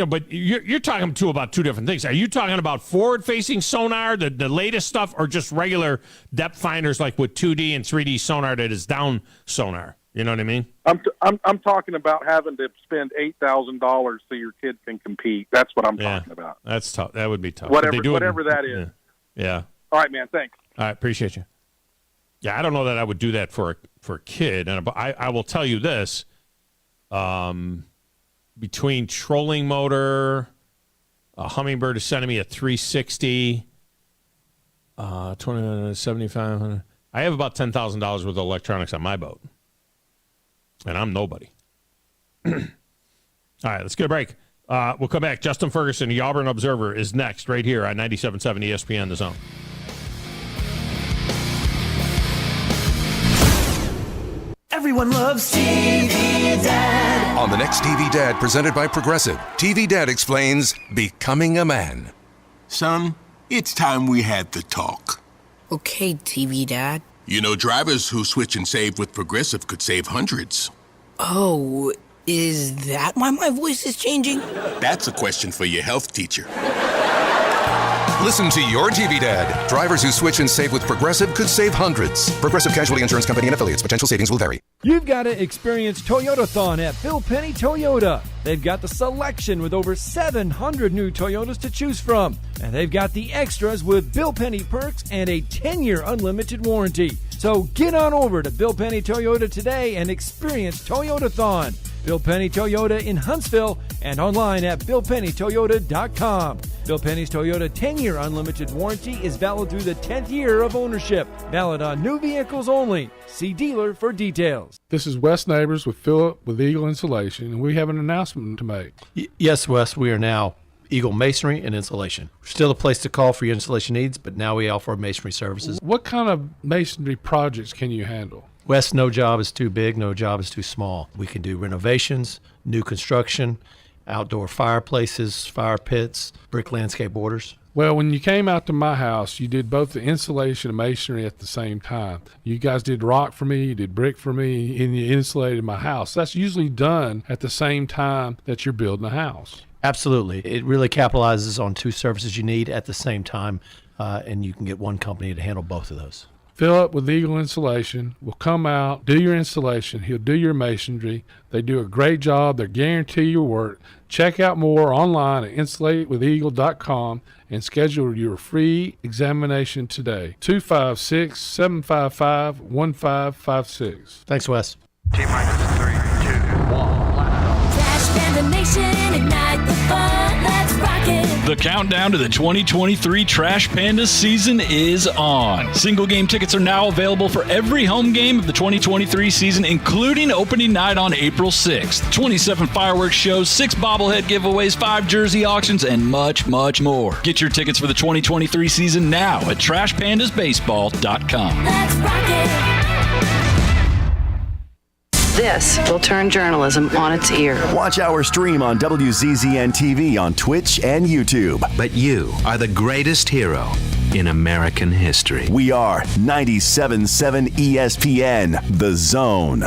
S11: But you're talking about two different things. Are you talking about forward-facing sonar, the latest stuff, or just regular depth finders like with 2D and 3D sonar that is down sonar? You know what I mean?
S6: I'm talking about having to spend $8,000 so your kid can compete. That's what I'm talking about.
S11: That's tough. That would be tough.
S6: Whatever that is.
S11: Yeah.
S6: All right, man. Thanks.
S11: All right, appreciate you. Yeah, I don't know that I would do that for a kid, and I will tell you this. Between trolling motor, a Humminbird is sending me a 360, 7,500. I have about $10,000 worth of electronics on my boat, and I'm nobody. All right, let's get a break. We'll come back. Justin Ferguson, the Auburn Observer, is next right here on 97.7 ESPN The Zone.
S23: Everyone loves TV Dad.
S24: On the next TV Dad, presented by Progressive, TV Dad explains becoming a man.
S25: Son, it's time we had the talk.
S23: Okay, TV Dad.
S25: You know, drivers who switch and save with Progressive could save hundreds.
S23: Oh, is that why my voice is changing?
S25: That's a question for your health teacher.
S24: Listen to your TV Dad. Drivers who switch and save with Progressive could save hundreds. Progressive Casualty Insurance Company and affiliates. Potential savings will vary.
S26: You've got to experience Toyotathon at Bill Penny Toyota. They've got the selection with over 700 new Toyotas to choose from. And they've got the extras with Bill Penny perks and a 10-year unlimited warranty. So get on over to Bill Penny Toyota today and experience Toyotathon. Bill Penny Toyota in Huntsville and online at BillPennyToyota.com. Bill Penny's Toyota 10-year unlimited warranty is valid through the 10th year of ownership. Valid on new vehicles only. See dealer for details.
S3: This is Wes Neighbors with Philip with Eagle Insulation, and we have an announcement to make.
S4: Yes, Wes, we are now Eagle Masonry and Insulation. We're still a place to call for your installation needs, but now we offer masonry services.
S3: What kind of masonry projects can you handle?
S4: Wes, no job is too big, no job is too small. We can do renovations, new construction, outdoor fireplaces, fire pits, brick landscape borders.
S3: Well, when you came out to my house, you did both the insulation and masonry at the same time. You guys did rock for me, you did brick for me, and you insulated my house. That's usually done at the same time that you're building a house.
S4: Absolutely. It really capitalizes on two services you need at the same time, and you can get one company to handle both of those.
S3: Philip with Eagle Insulation will come out, do your installation. He'll do your masonry. They do a great job. They guarantee your work. Check out more online at insulatewitheagle.com and schedule your free examination today. 256-755-1556.
S4: Thanks, Wes.
S22: T-minus 3, 2, 1.
S8: Trash Panda Nation, ignite the fun. Let's rock it.
S9: The countdown to the 2023 Trash Panda season is on. Single game tickets are now available for every home game of the 2023 season, including opening night on April 6th. 27 fireworks shows, 6 bobblehead giveaways, 5 jersey auctions, and much, much more. Get your tickets for the 2023 season now at TrashPandasBaseball.com.
S8: Let's rock it.
S12: This will turn journalism on its ear.
S13: Watch our stream on WZZN TV on Twitch and YouTube.
S27: But you are the greatest hero in American history.
S13: We are 97.7 ESPN, The Zone.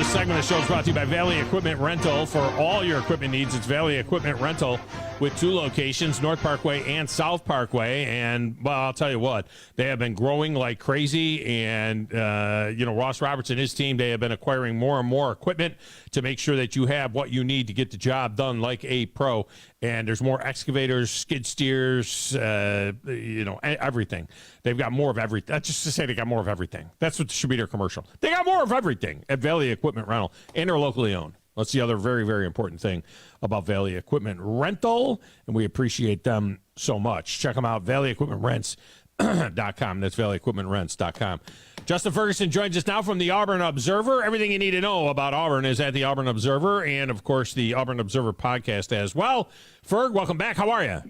S11: Segment of the show is brought to you by Valley Equipment Rental. For all your equipment needs, it's Valley Equipment Rental with 2 locations, North Parkway and South Parkway. And, well, I'll tell you what, they have been growing like crazy. And, Ross Roberts and his team, they have been acquiring more and more equipment to make sure that you have what you need to get the job done like a pro. And there's more excavators, skid steers, everything. They've got more of everything. That's just to say they got more of everything. That's what should be their commercial. They got more of everything at Valley Equipment Rental, and they're locally owned. That's the other very, very important thing about Valley Equipment Rental, and we appreciate them so much. Check them out, ValleyEquipmentRents.com. That's ValleyEquipmentRents.com. Justin Ferguson joins us now from the Auburn Observer. Everything you need to know about Auburn is at the Auburn Observer, and, of course, the Auburn Observer podcast as well. Ferg, welcome back. How are you?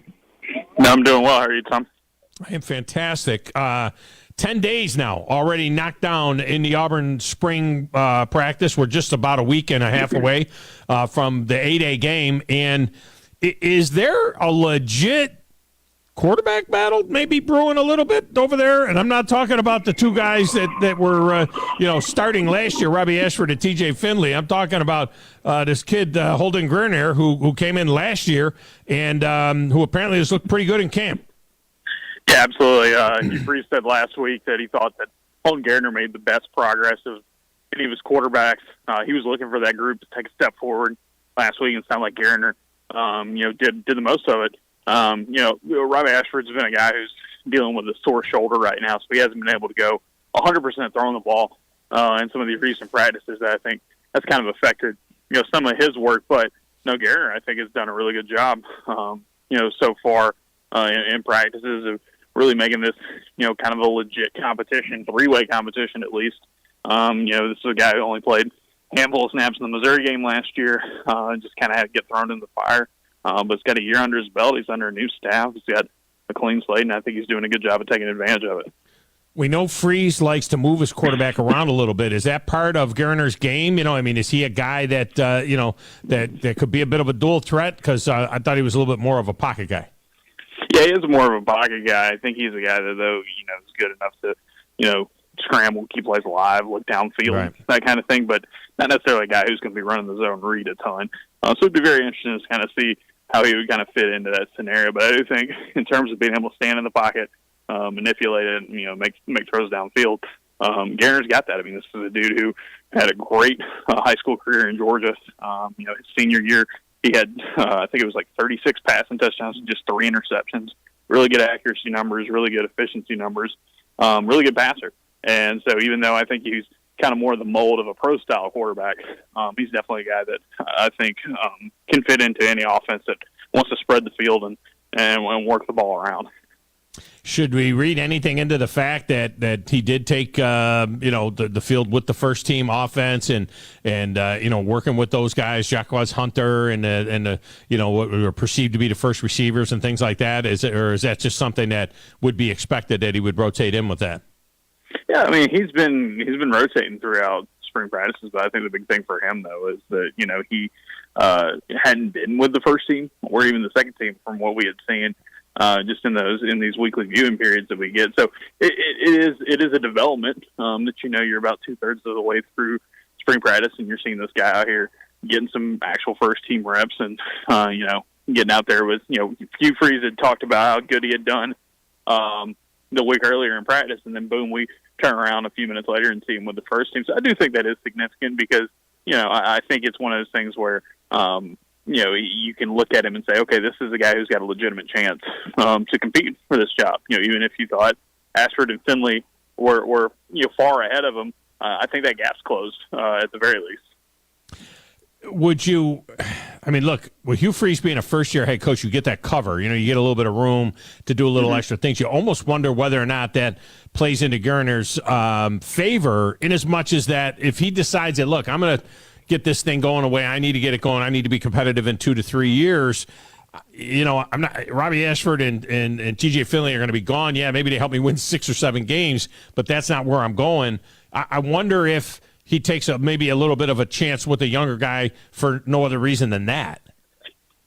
S6: No, I'm doing well. How are you, Tom?
S11: I am fantastic. 10 days now already knocked down in the Auburn spring practice. We're just about a week and a half away from the 8A game. And is there a legit quarterback battle maybe brewing a little bit over there? And I'm not talking about the 2 guys that were starting last year, Robbie Ashford and TJ Finley. I'm talking about this kid Holden Gurner who came in last year and who apparently has looked pretty good in camp.
S6: Yeah, absolutely. Hugh Freeze said last week that he thought that Holden Gardner made the best progress of any of his quarterbacks. He was looking for that group to take a step forward last week, and it sounded like Gardner, did the most of it. Robbie Ashford's been a guy who's dealing with a sore shoulder right now, so he hasn't been able to go 100% throwing the ball in some of the recent practices. That I think that's kind of affected, some of his work. But Gardner, I think, has done a really good job, so far in practices of really making this, kind of a legit competition, 3-way competition at least. This is a guy who only played a handful of snaps in the Missouri game last year, and just kind of had to get thrown in the fire. But he's got a year under his belt. He's under a new staff. He's got a clean slate, and I think he's doing a good job of taking advantage of it.
S11: We know Freeze likes to move his quarterback around a little bit. Is that part of Gardner's game? Is he a guy that, that could be a bit of a dual threat? Because I thought he was a little bit more of a pocket guy.
S6: Yeah, he is more of a pocket guy. I think he's a guy that, though, is good enough to, scramble, keep plays alive, look downfield, right, that kind of thing, but not necessarily a guy who's going to be running the zone read a ton. So it'd be very interesting to kind of see
S10: how he would kind of fit into that scenario. But I do think in terms of being able to stand in the pocket, manipulate it, and, make throws downfield, Garner's got that. I mean, this is a dude who had a great high school career in Georgia. His senior year, he had, I think it was like 36 passing touchdowns and just 3 interceptions. Really good accuracy numbers, really good efficiency numbers, really good passer. And so even though I think he's kind of more the mold of a pro-style quarterback, he's definitely a guy that I think can fit into any offense that wants to spread the field and work the ball around.
S11: Should we read anything into the fact that he did take the field with the first team offense and working with those guys, Jacques Hunter and what were perceived to be the first receivers and things like that? Is that just something that would be expected that he would rotate in with that?
S10: Yeah, I mean he's been rotating throughout spring practices, but I think the big thing for him though is that he hadn't been with the first team or even the second team from what we had seen. Just in these weekly viewing periods that we get, so it is a development that you're about 2/3 of the way through spring practice, and you're seeing this guy out here getting some actual first team reps, and getting out there with Hugh Freeze had talked about how good he had done the week earlier in practice, and then boom, we turn around a few minutes later and see him with the first team. So I do think that is significant because I think it's one of those things where you can look at him and say, okay, this is a guy who's got a legitimate chance to compete for this job. Even if you thought Ashford and Finley were far ahead of him, I think that gap's closed at the very least.
S11: Would you? I mean, look, with Hugh Freeze being a first-year head coach, you get that cover. You get a little bit of room to do a little extra things. You almost wonder whether or not that plays into Garner's favor, in as much as that if he decides that, look, I'm going to get this thing going away. I need to get it going. I need to be competitive in 2 to 3 years. I'm not. Robbie Ashford and TJ Finley are going to be gone. Yeah, maybe they help me win 6 or 7 games, but that's not where I'm going. I wonder if he takes maybe a little bit of a chance with a younger guy for no other reason than that.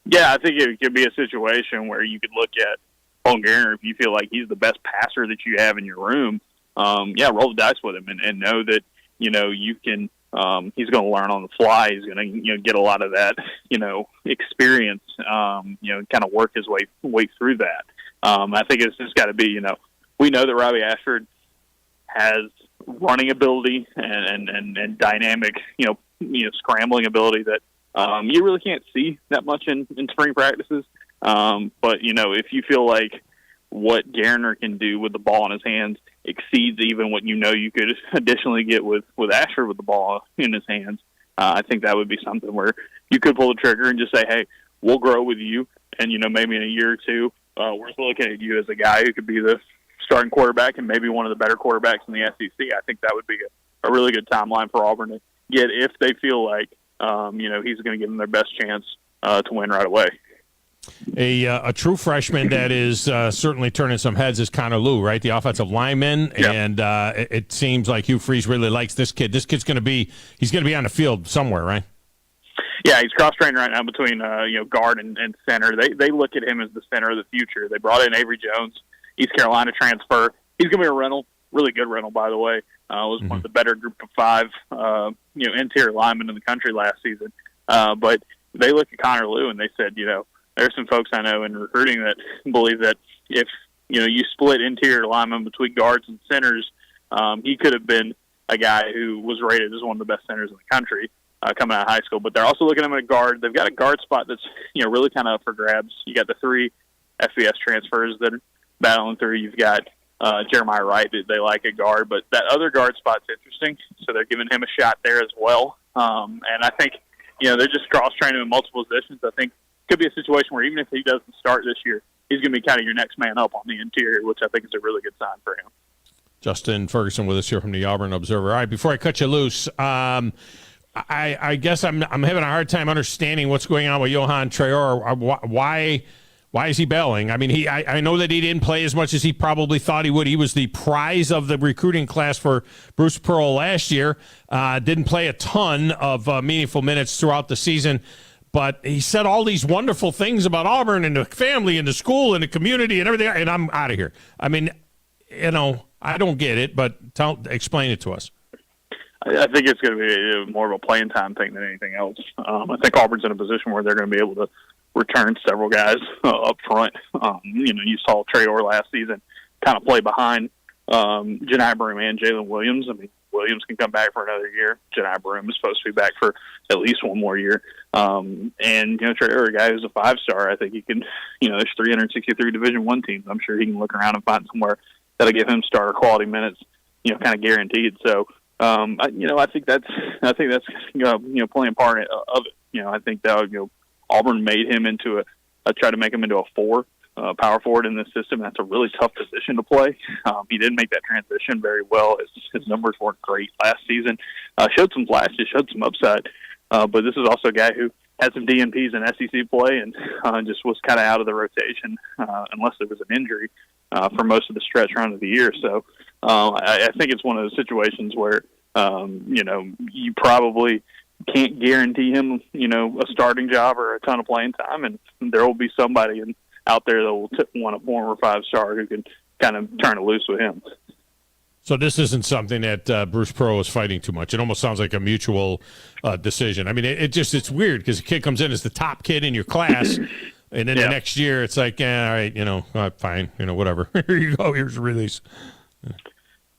S10: Yeah, I think it could be a situation where you could look at Paul Garner if you feel like he's the best passer that you have in your room. Roll the dice with him and know that you can. He's going to learn on the fly. He's going to, get a lot of that, experience, kind of work his way through that. I think it's just got to be, we know that Robbie Ashford has running ability and dynamic, scrambling ability that you really can't see that much in spring practices. But, if you feel like what Garner can do with the ball in his hands exceeds even what you could additionally get with Ashford with the ball in his hands, I think that would be something where you could pull the trigger and just say, hey, we'll grow with you, and maybe in a year or two we're looking at you as a guy who could be the starting quarterback and maybe one of the better quarterbacks in the SEC. I think that would be a really good timeline for Auburn to get if they feel like he's going to give them their best chance to win right away.
S11: A true freshman that is certainly turning some heads is Connor Liu, right? The offensive lineman, and it seems like Hugh Freeze really likes this kid. This kid's going to be on the field somewhere, right?
S10: Yeah, he's cross-trained right now between guard and center. They look at him as the center of the future. They brought in Avery Jones, East Carolina transfer. He's going to be a rental, really good rental, by the way. Was one of the better group of 5 interior linemen in the country last season. But they look at Connor Liu and they said, there's some folks I know in recruiting that believe that if you split interior linemen between guards and centers, he could have been a guy who was rated as one of the best centers in the country coming out of high school. But they're also looking at him at a guard. They've got a guard spot that's really kind of up for grabs. You got the 3 FBS transfers that are battling through. You've got Jeremiah Wright that they like at guard, but that other guard spot's interesting, so they're giving him a shot there as well. And I think they're just cross-training in multiple positions. I think could be a situation where even if he doesn't start this year, he's going to be kind of your next man up on the interior, which I think is a really good sign for him.
S11: Justin Ferguson with us here from the Auburn Observer. All right, before I cut you loose, I guess I'm having a hard time understanding what's going on with Johan Traore. Why is he bailing? I mean, I know that he didn't play as much as he probably thought he would. He was the prize of the recruiting class for Bruce Pearl last year. Didn't play a ton of meaningful minutes throughout the season. But he said all these wonderful things about Auburn and the family and the school and the community and everything, and I'm out of here. I mean, I don't get it, but explain it to us.
S10: I think it's going to be more of a playing time thing than anything else. I think Auburn's in a position where they're going to be able to returned several guys up front. You saw Trey Orr last season kind of play behind Janai Broome and Jalen Williams. I mean, Williams can come back for another year. Janai Broome is supposed to be back for at least one more year. And Trey Orr, a guy who's a 5-star, I think he can. There's 363 Division I teams. I'm sure he can look around and find somewhere that'll give him starter quality minutes. Kind of guaranteed. So, I think that's playing part of it. I think that Auburn made him into tried to make him into a 4 power forward in this system. That's a really tough position to play. He didn't make that transition very well. His numbers weren't great last season. Showed some flashes, showed some upside, but this is also a guy who had some DNPs in SEC play and just was kind of out of the rotation unless there was an injury for most of the stretch run of the year. So. I think it's one of those situations where, you probably can't guarantee him, a starting job or a ton of playing time, and there will be somebody out there that will want a former 5-star who can kind of turn it loose with him.
S11: So this isn't something that Bruce Pearl is fighting too much. It almost sounds like a mutual decision. I mean, it's weird because the kid comes in as the top kid in your class, and then the next year it's like, all right, fine, whatever. Here you go, here's a release.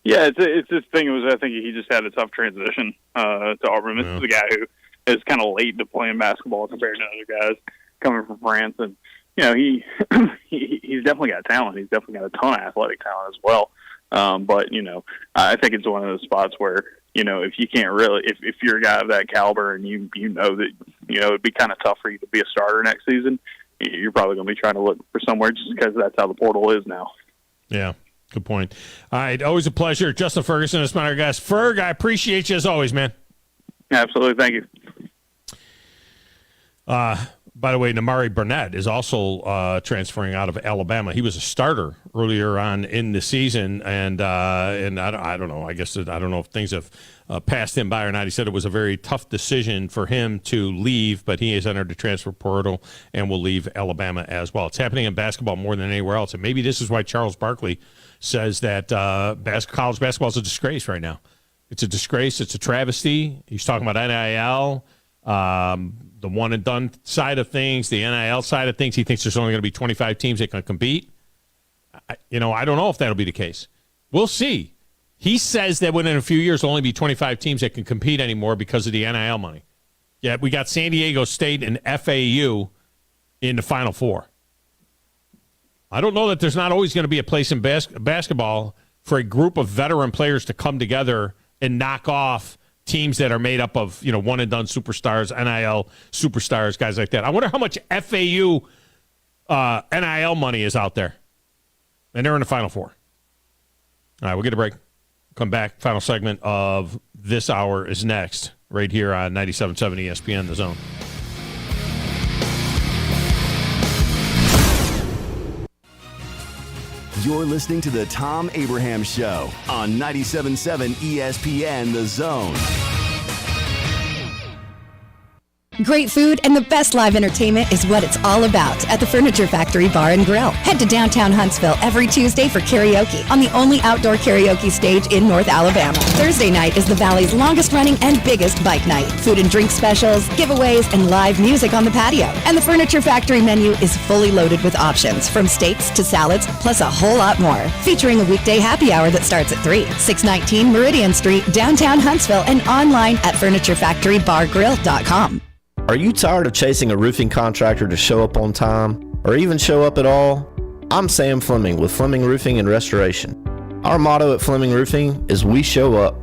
S10: Yeah, it's this thing. I think he just had a tough transition to Auburn. This is a guy who is kind of late to playing basketball compared to other guys coming from France, and he's definitely got talent. He's definitely got a ton of athletic talent as well. But I think it's one of those spots where if you can't really, if you're a guy of that caliber and you know that it'd be kind of tough for you to be a starter next season, you're probably going to be trying to look for somewhere just because that's how the portal is now.
S11: Yeah. Good point. All right, always a pleasure. Justin Ferguson is my guest. Ferg, I appreciate you as always, man.
S10: Absolutely, thank you.
S11: By the way, Namari Burnett is also transferring out of Alabama. He was a starter earlier on in the season, and I don't know. I guess I don't know if things have passed him by or not. He said it was a very tough decision for him to leave, but he has entered the transfer portal and will leave Alabama as well. It's happening in basketball more than anywhere else, and maybe this is why Charles Barkley says that college basketball is a disgrace right now. It's a disgrace. It's a travesty. He's talking about NIL. The one and done side of things, the NIL side of things. He thinks there's only going to be 25 teams that can compete. I don't know if that'll be the case. We'll see. He says that within a few years there'll only be 25 teams that can compete anymore because of the NIL money. Yeah, we got San Diego State and FAU in the Final Four. I don't know that there's not always going to be a place in basketball for a group of veteran players to come together and knock off teams that are made up of, one-and-done superstars, NIL superstars, guys like that. I wonder how much FAU NIL money is out there. And they're in the Final Four. All right, we'll get a break. Come back. Final segment of this hour is next, right here on 97.7 ESPN, The Zone.
S13: You're listening to the Thom Abraham Show on 97.7 ESPN, The Zone.
S7: Great food and the best live entertainment is what it's all about at the Furniture Factory Bar and Grill. Head to downtown Huntsville every Tuesday for karaoke on the only outdoor karaoke stage in North Alabama. Thursday night is the Valley's longest running and biggest bike night. Food and drink specials, giveaways, and live music on the patio. And the Furniture Factory menu is fully loaded with options from steaks to salads, plus a whole lot more. Featuring a weekday happy hour that starts at 3. 619 Meridian Street, downtown Huntsville, and online at FurnitureFactoryBarGrill.com.
S14: Are you tired of chasing a roofing contractor to show up on time, or even show up at all? I'm Sam Fleming with Fleming Roofing and Restoration. Our motto at Fleming Roofing is we show up.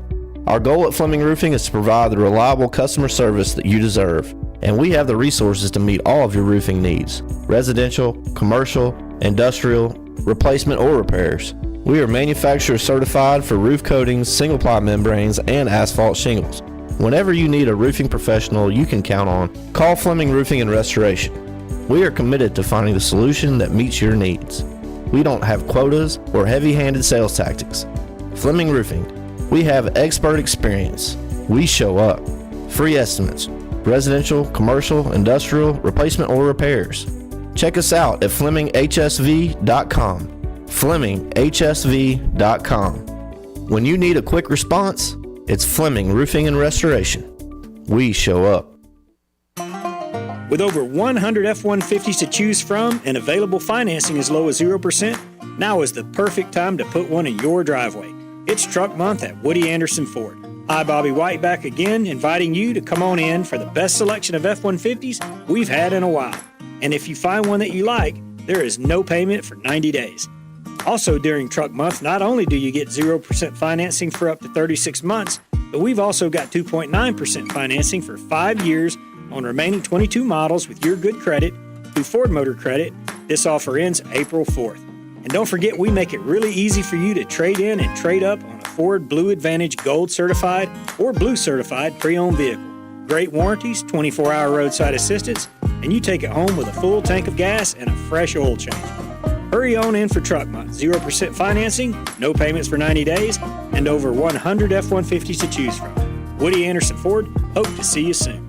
S14: Our goal at Fleming Roofing is to provide the reliable customer service that you deserve, and we have the resources to meet all of your roofing needs: residential, commercial, industrial, replacement, or repairs. We are manufacturer certified for roof coatings, single-ply membranes, and asphalt shingles. Whenever you need a roofing professional you can count on, call Fleming Roofing and Restoration. We are committed to finding the solution that meets your needs. We don't have quotas or heavy-handed sales tactics. Fleming Roofing, we have expert experience. We show up. Free estimates, residential, commercial, industrial, replacement, or repairs. Check us out at FlemingHSV.com. FlemingHSV.com. When you need a quick response, it's Fleming Roofing and Restoration. We show up.
S2: With over 100 F-150s to choose from and available financing as low as 0%, now is the perfect time to put one in your driveway. It's Truck Month at Woody Anderson Ford. Hi, Bobby White back again, inviting you to come on in for the best selection of F-150s we've had in a while. And if you find one that you like, there is no payment for 90 days. Also during Truck Month, not only do you get 0% financing for up to 36 months, but we've also got 2.9% financing for 5 years on remaining 22 models with your good credit through Ford Motor Credit. This offer ends April 4th. And don't forget, we make it really easy for you to trade in and trade up on a Ford Blue Advantage Gold Certified or Blue Certified pre-owned vehicle. Great warranties, 24-hour roadside assistance, and you take it home with a full tank of gas and a fresh oil change. Hurry on in for Truck Month. 0% financing, no payments for 90 days, and over 100 F-150s to choose from. Woody Anderson Ford, hope to see you soon.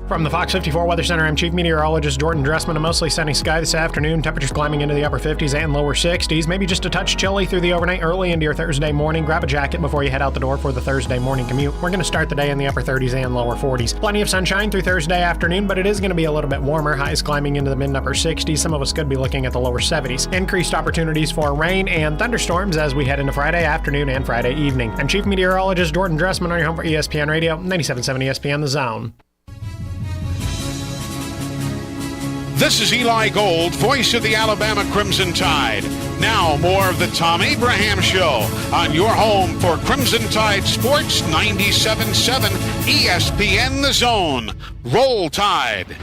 S15: From the Fox 54 Weather Center, I'm Chief Meteorologist Jordan Dressman. A mostly sunny sky this afternoon. Temperatures climbing into the upper 50s and lower 60s. Maybe just a touch chilly through the overnight early into your Thursday morning. Grab a jacket before you head out the door for the Thursday morning commute. We're going to start the day in the upper 30s and lower 40s. Plenty of sunshine through Thursday afternoon, but it is going to be a little bit warmer. Highs climbing into the mid and upper 60s. Some of us could be looking at the lower 70s. Increased opportunities for rain and thunderstorms as we head into Friday afternoon and Friday evening. I'm Chief Meteorologist Jordan Dressman on your home for ESPN Radio, 97.7 ESPN The Zone.
S17: This is Eli Gold, voice of the Alabama Crimson Tide. Now more of the Thom Abraham Show on your home for Crimson Tide Sports 97.7 ESPN The Zone. Roll Tide.
S11: You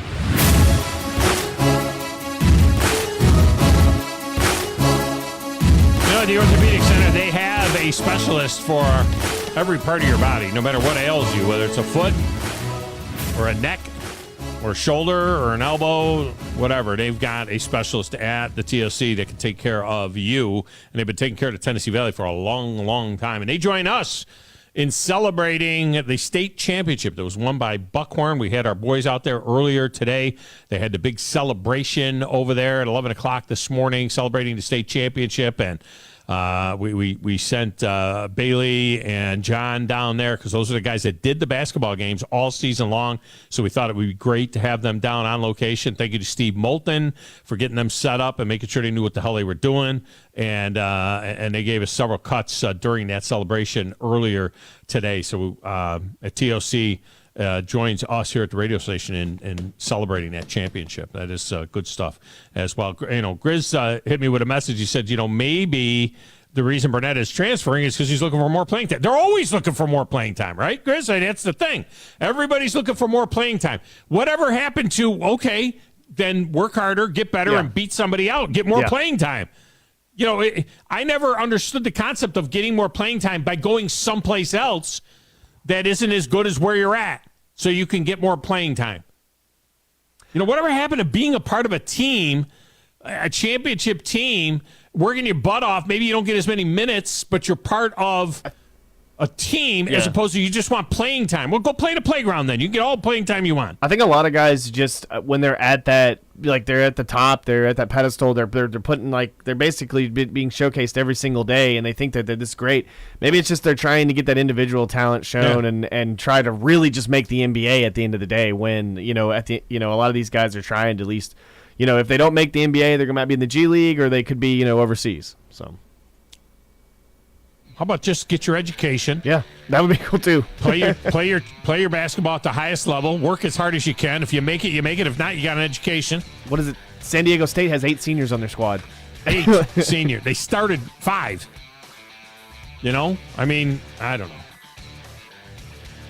S11: know, at the Orthopedic Center, they have a specialist for every part of your body, no matter what ails you, whether it's a foot or a neck or a shoulder or an elbow, whatever. They've got a specialist at the TOC that can take care of you, and they've been taking care of the Tennessee Valley for a long, long time. And they join us in celebrating the state championship that was won by Buckhorn. We had our boys out there earlier today. They had the big celebration over there at 11 o'clock this morning, celebrating the state championship, and we sent Bailey and John down there because those are the guys that did the basketball games all season long. So we thought it would be great to have them down on location. Thank you to Steve Moulton for getting them set up and making sure they knew what the hell they were doing. And they gave us several cuts during that celebration earlier today. So at TOC joins us here at the radio station in celebrating that championship. That is good stuff as well. You know, Grizz hit me with a message. He said, you know, maybe the reason Burnett is transferring is because he's looking for more playing time. They're always looking for more playing time, right, Grizz? That's the thing. Everybody's looking for more playing time. Whatever happened to, okay, then work harder, get better, and beat somebody out, get more playing time. You know, I never understood the concept of getting more playing time by going someplace else that isn't as good as where you're at so you can get more playing time. You know, whatever happened to being a part of a team, a championship team, working your butt off, maybe you don't get as many minutes, but you're part of a team as opposed to you just want playing time. Well, go play the playground then. You can get all the playing time you want.
S16: I think a lot of guys just, when they're at that, like they're at the top, they're at that pedestal, they're putting they're basically being showcased every single day, and they think that they're this great. Maybe it's just they're trying to get that individual talent shown and try to really just make the NBA at the end of the day. When a lot of these guys are trying to at least, if they don't make the NBA, they're might be in the G League or they could be overseas. So.
S11: How about just get your education?
S16: Yeah, that would be cool too.
S11: play your basketball at the highest level. Work as hard as you can. If you make it, you make it. If not, you got an education.
S16: What is it? San Diego State has 8 seniors on their squad.
S11: 8 senior. They started 5. I mean, I don't know.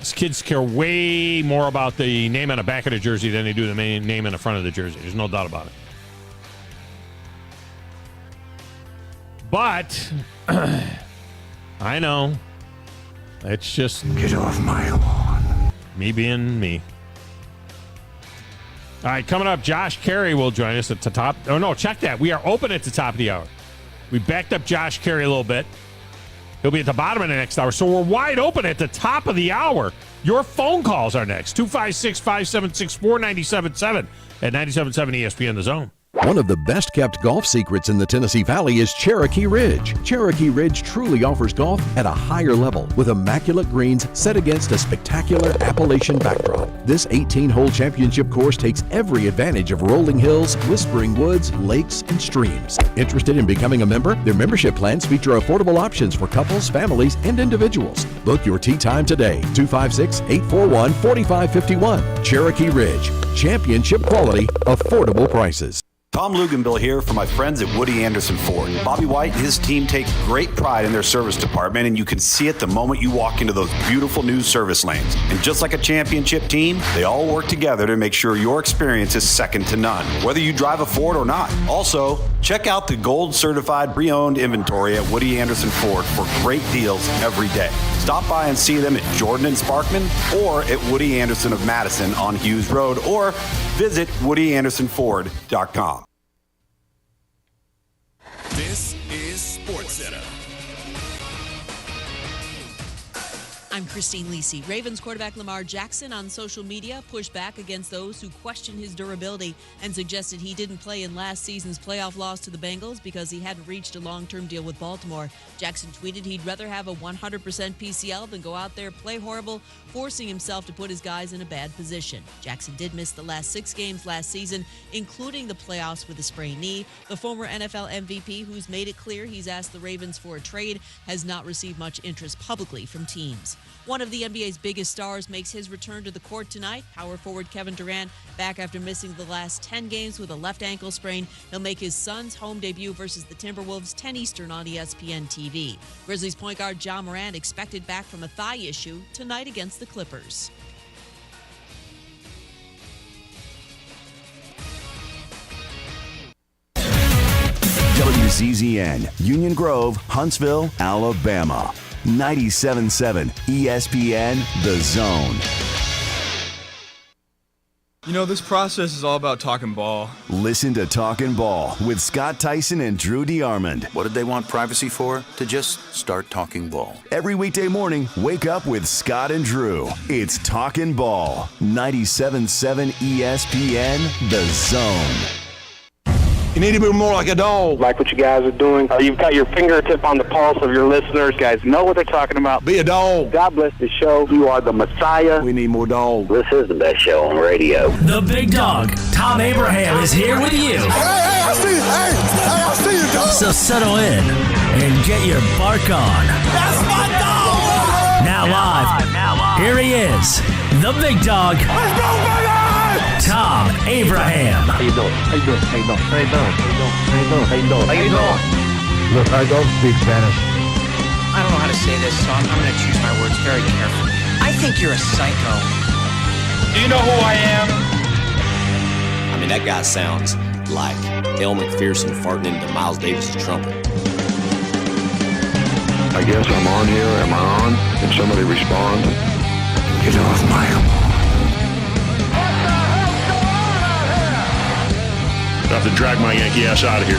S11: These kids care way more about the name on the back of the jersey than they do the name on the front of the jersey. There's no doubt about it. But I know. It's just...
S22: Get off my lawn.
S11: Me being me. All right, coming up, Josh Carey will join us at the top. Oh, no, check that. We are open at the top of the hour. We backed up Josh Carey a little bit. He'll be at the bottom of the next hour. So we're wide open at the top of the hour. Your phone calls are next. 256-576-4977 at 97.7 ESPN The Zone.
S1: One of the best-kept golf secrets in the Tennessee Valley is Cherokee Ridge. Cherokee Ridge truly offers golf at a higher level with immaculate greens set against a spectacular Appalachian backdrop. This 18-hole championship course takes every advantage of rolling hills, whispering woods, lakes, and streams. Interested in becoming a member? Their membership plans feature affordable options for couples, families, and individuals. Book your tee time today, 256-841-4551. Cherokee Ridge. Championship quality, affordable prices.
S5: Tom Luganbill here for my friends at Woody Anderson Ford. Bobby White and his team take great pride in their service department, and you can see it the moment you walk into those beautiful new service lanes. And just like a championship team, they all work together to make sure your experience is second to none, whether you drive a Ford or not. Also, check out the gold certified pre-owned inventory at Woody Anderson Ford for great deals every day. Stop by and see them at Jordan and Sparkman or at Woody Anderson of Madison on Hughes Road, or visit WoodyAndersonFord.com.
S18: This is SportsCenter.
S19: I'm Christine Lisi. Ravens quarterback Lamar Jackson on social media pushed back against those who questioned his durability and suggested he didn't play in last season's playoff loss to the Bengals because he hadn't reached a long-term deal with Baltimore. Jackson tweeted he'd rather have a 100% PCL than go out there, play horrible, forcing himself to put his guys in a bad position. Jackson did miss the last 6 games last season, including the playoffs with a sprained knee. The former NFL MVP, who's made it clear he's asked the Ravens for a trade, has not received much interest publicly from teams. One of the NBA's biggest stars makes his return to the court tonight. Power forward Kevin Durant, back after missing the last 10 games with a left ankle sprain. He'll make his Suns' home debut versus the Timberwolves 10 Eastern on ESPN TV. Grizzlies point guard Ja Morant expected back from a thigh issue tonight against the Clippers.
S13: WCZN, Union Grove, Huntsville, Alabama. 97.7 ESPN, The Zone.
S20: You know, this process is all about talking ball.
S13: Listen to Talkin' Ball with Scott Tyson and Drew DeArmond.
S5: What did they want privacy for? To just start talking ball.
S13: Every weekday morning, wake up with Scott and Drew. It's Talkin' Ball. 97.7 ESPN, The Zone.
S21: You need to be more like a dog.
S23: Like what you guys are doing. You've got your fingertip on the pulse of your listeners. You guys know what they're talking about.
S21: Be a dog.
S23: God bless the show. You are the Messiah.
S21: We need more dogs.
S23: This is the best show on radio.
S28: The big dog, Thom Abraham, is here with you.
S21: Hey, I see you. I see you, dog.
S28: So settle in and get your bark on.
S21: That's my dog.
S28: Now live. Here he is, the big dog.
S21: Let's go, baby!
S28: Thom Abraham.
S23: How you doing? How you doing? How you doing? How you doing? How you doing? How you doing? How you doing?
S21: Look, I don't speak Spanish.
S29: I don't know how to say this, so I'm going to choose my words very carefully. I think you're a psycho.
S23: Do you know who I am?
S30: I mean, that guy sounds like El McPherson farting into Miles Davis' trumpet.
S31: I guess I'm on here. Am I on? Can somebody respond? Get off my lawn.
S21: I have to drag my Yankee ass out of here.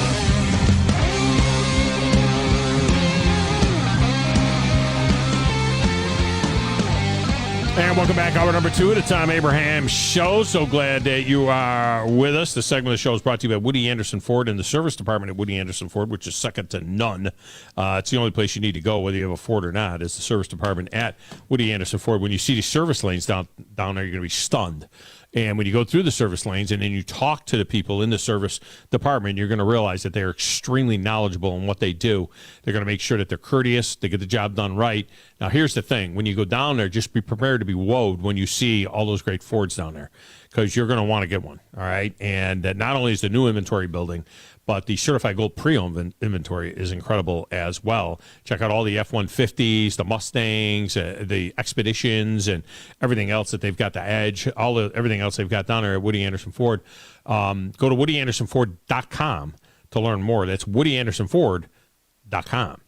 S11: And welcome back. Hour number 2 of the Thom Abraham Show. So glad that you are with us. The segment of the show is brought to you by Woody Anderson Ford and the service department at Woody Anderson Ford, which is second to none. It's the only place you need to go, whether you have a Ford or not, is the service department at Woody Anderson Ford. When you see the service lanes down there, you're going to be stunned. And when you go through the service lanes and then you talk to the people in the service department, you're going to realize that they're extremely knowledgeable in what they do. They're going to make sure that they're courteous, they get the job done right. Now, here's the thing. When you go down there, just be prepared to be wowed when you see all those great Fords down there, because you're going to want to get one, all right? And not only is the new inventory building, but the certified gold pre-owned inventory is incredible as well. Check out all the F-150s, the Mustangs, the Expeditions, and everything else that they've got, the Edge, everything else they've got down there at Woody Anderson Ford. Go to WoodyAndersonFord.com to learn more. That's WoodyAndersonFord.com.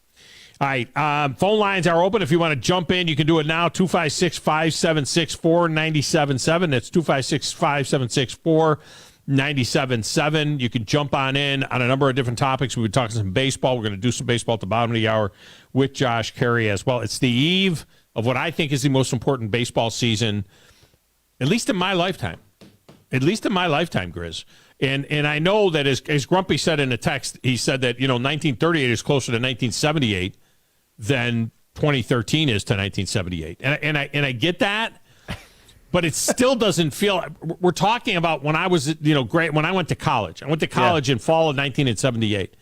S11: All right, phone lines are open. If you want to jump in, you can do it now, 256-576-4977. That's 256-576-4977. You can jump on in on a number of different topics. We've been talking some baseball. We're going to do some baseball at the bottom of the hour with Josh Carey as well. It's the eve of what I think is the most important baseball season, at least in my lifetime. At least in my lifetime, Grizz. And I know that as Grumpy said in a text, he said that 1938 is closer to 1978 than 2013 is to 1978, and I get that, but it still doesn't feel. We're talking about when I was great when I went to college. I went to college in fall of 1978.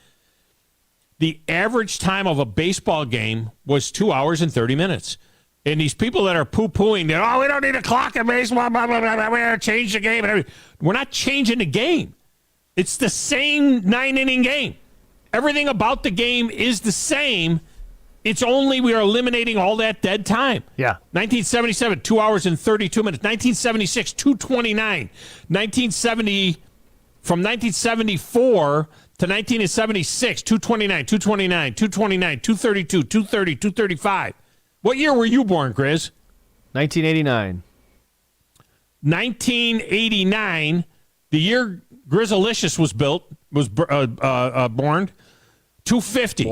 S11: The average time of a baseball game was 2 hours and 30 minutes. And these people that are poo-pooing, that, we don't need a clock in baseball, blah, blah, blah, blah, we're going to change the game. And everything. We're not changing the game. It's the same 9-inning game. Everything about the game is the same. It's only we are eliminating all that dead time.
S16: Yeah.
S11: 1977, 2 hours and 32 minutes. 1976, 2:29. 1970, from 1974 to 1976, 2:29, 2:29, 2:29, 2:32, 2:30, 2:35. What year were you born, Grizz?
S16: 1989.
S11: 1989, the year Grizzalicious was born, 250.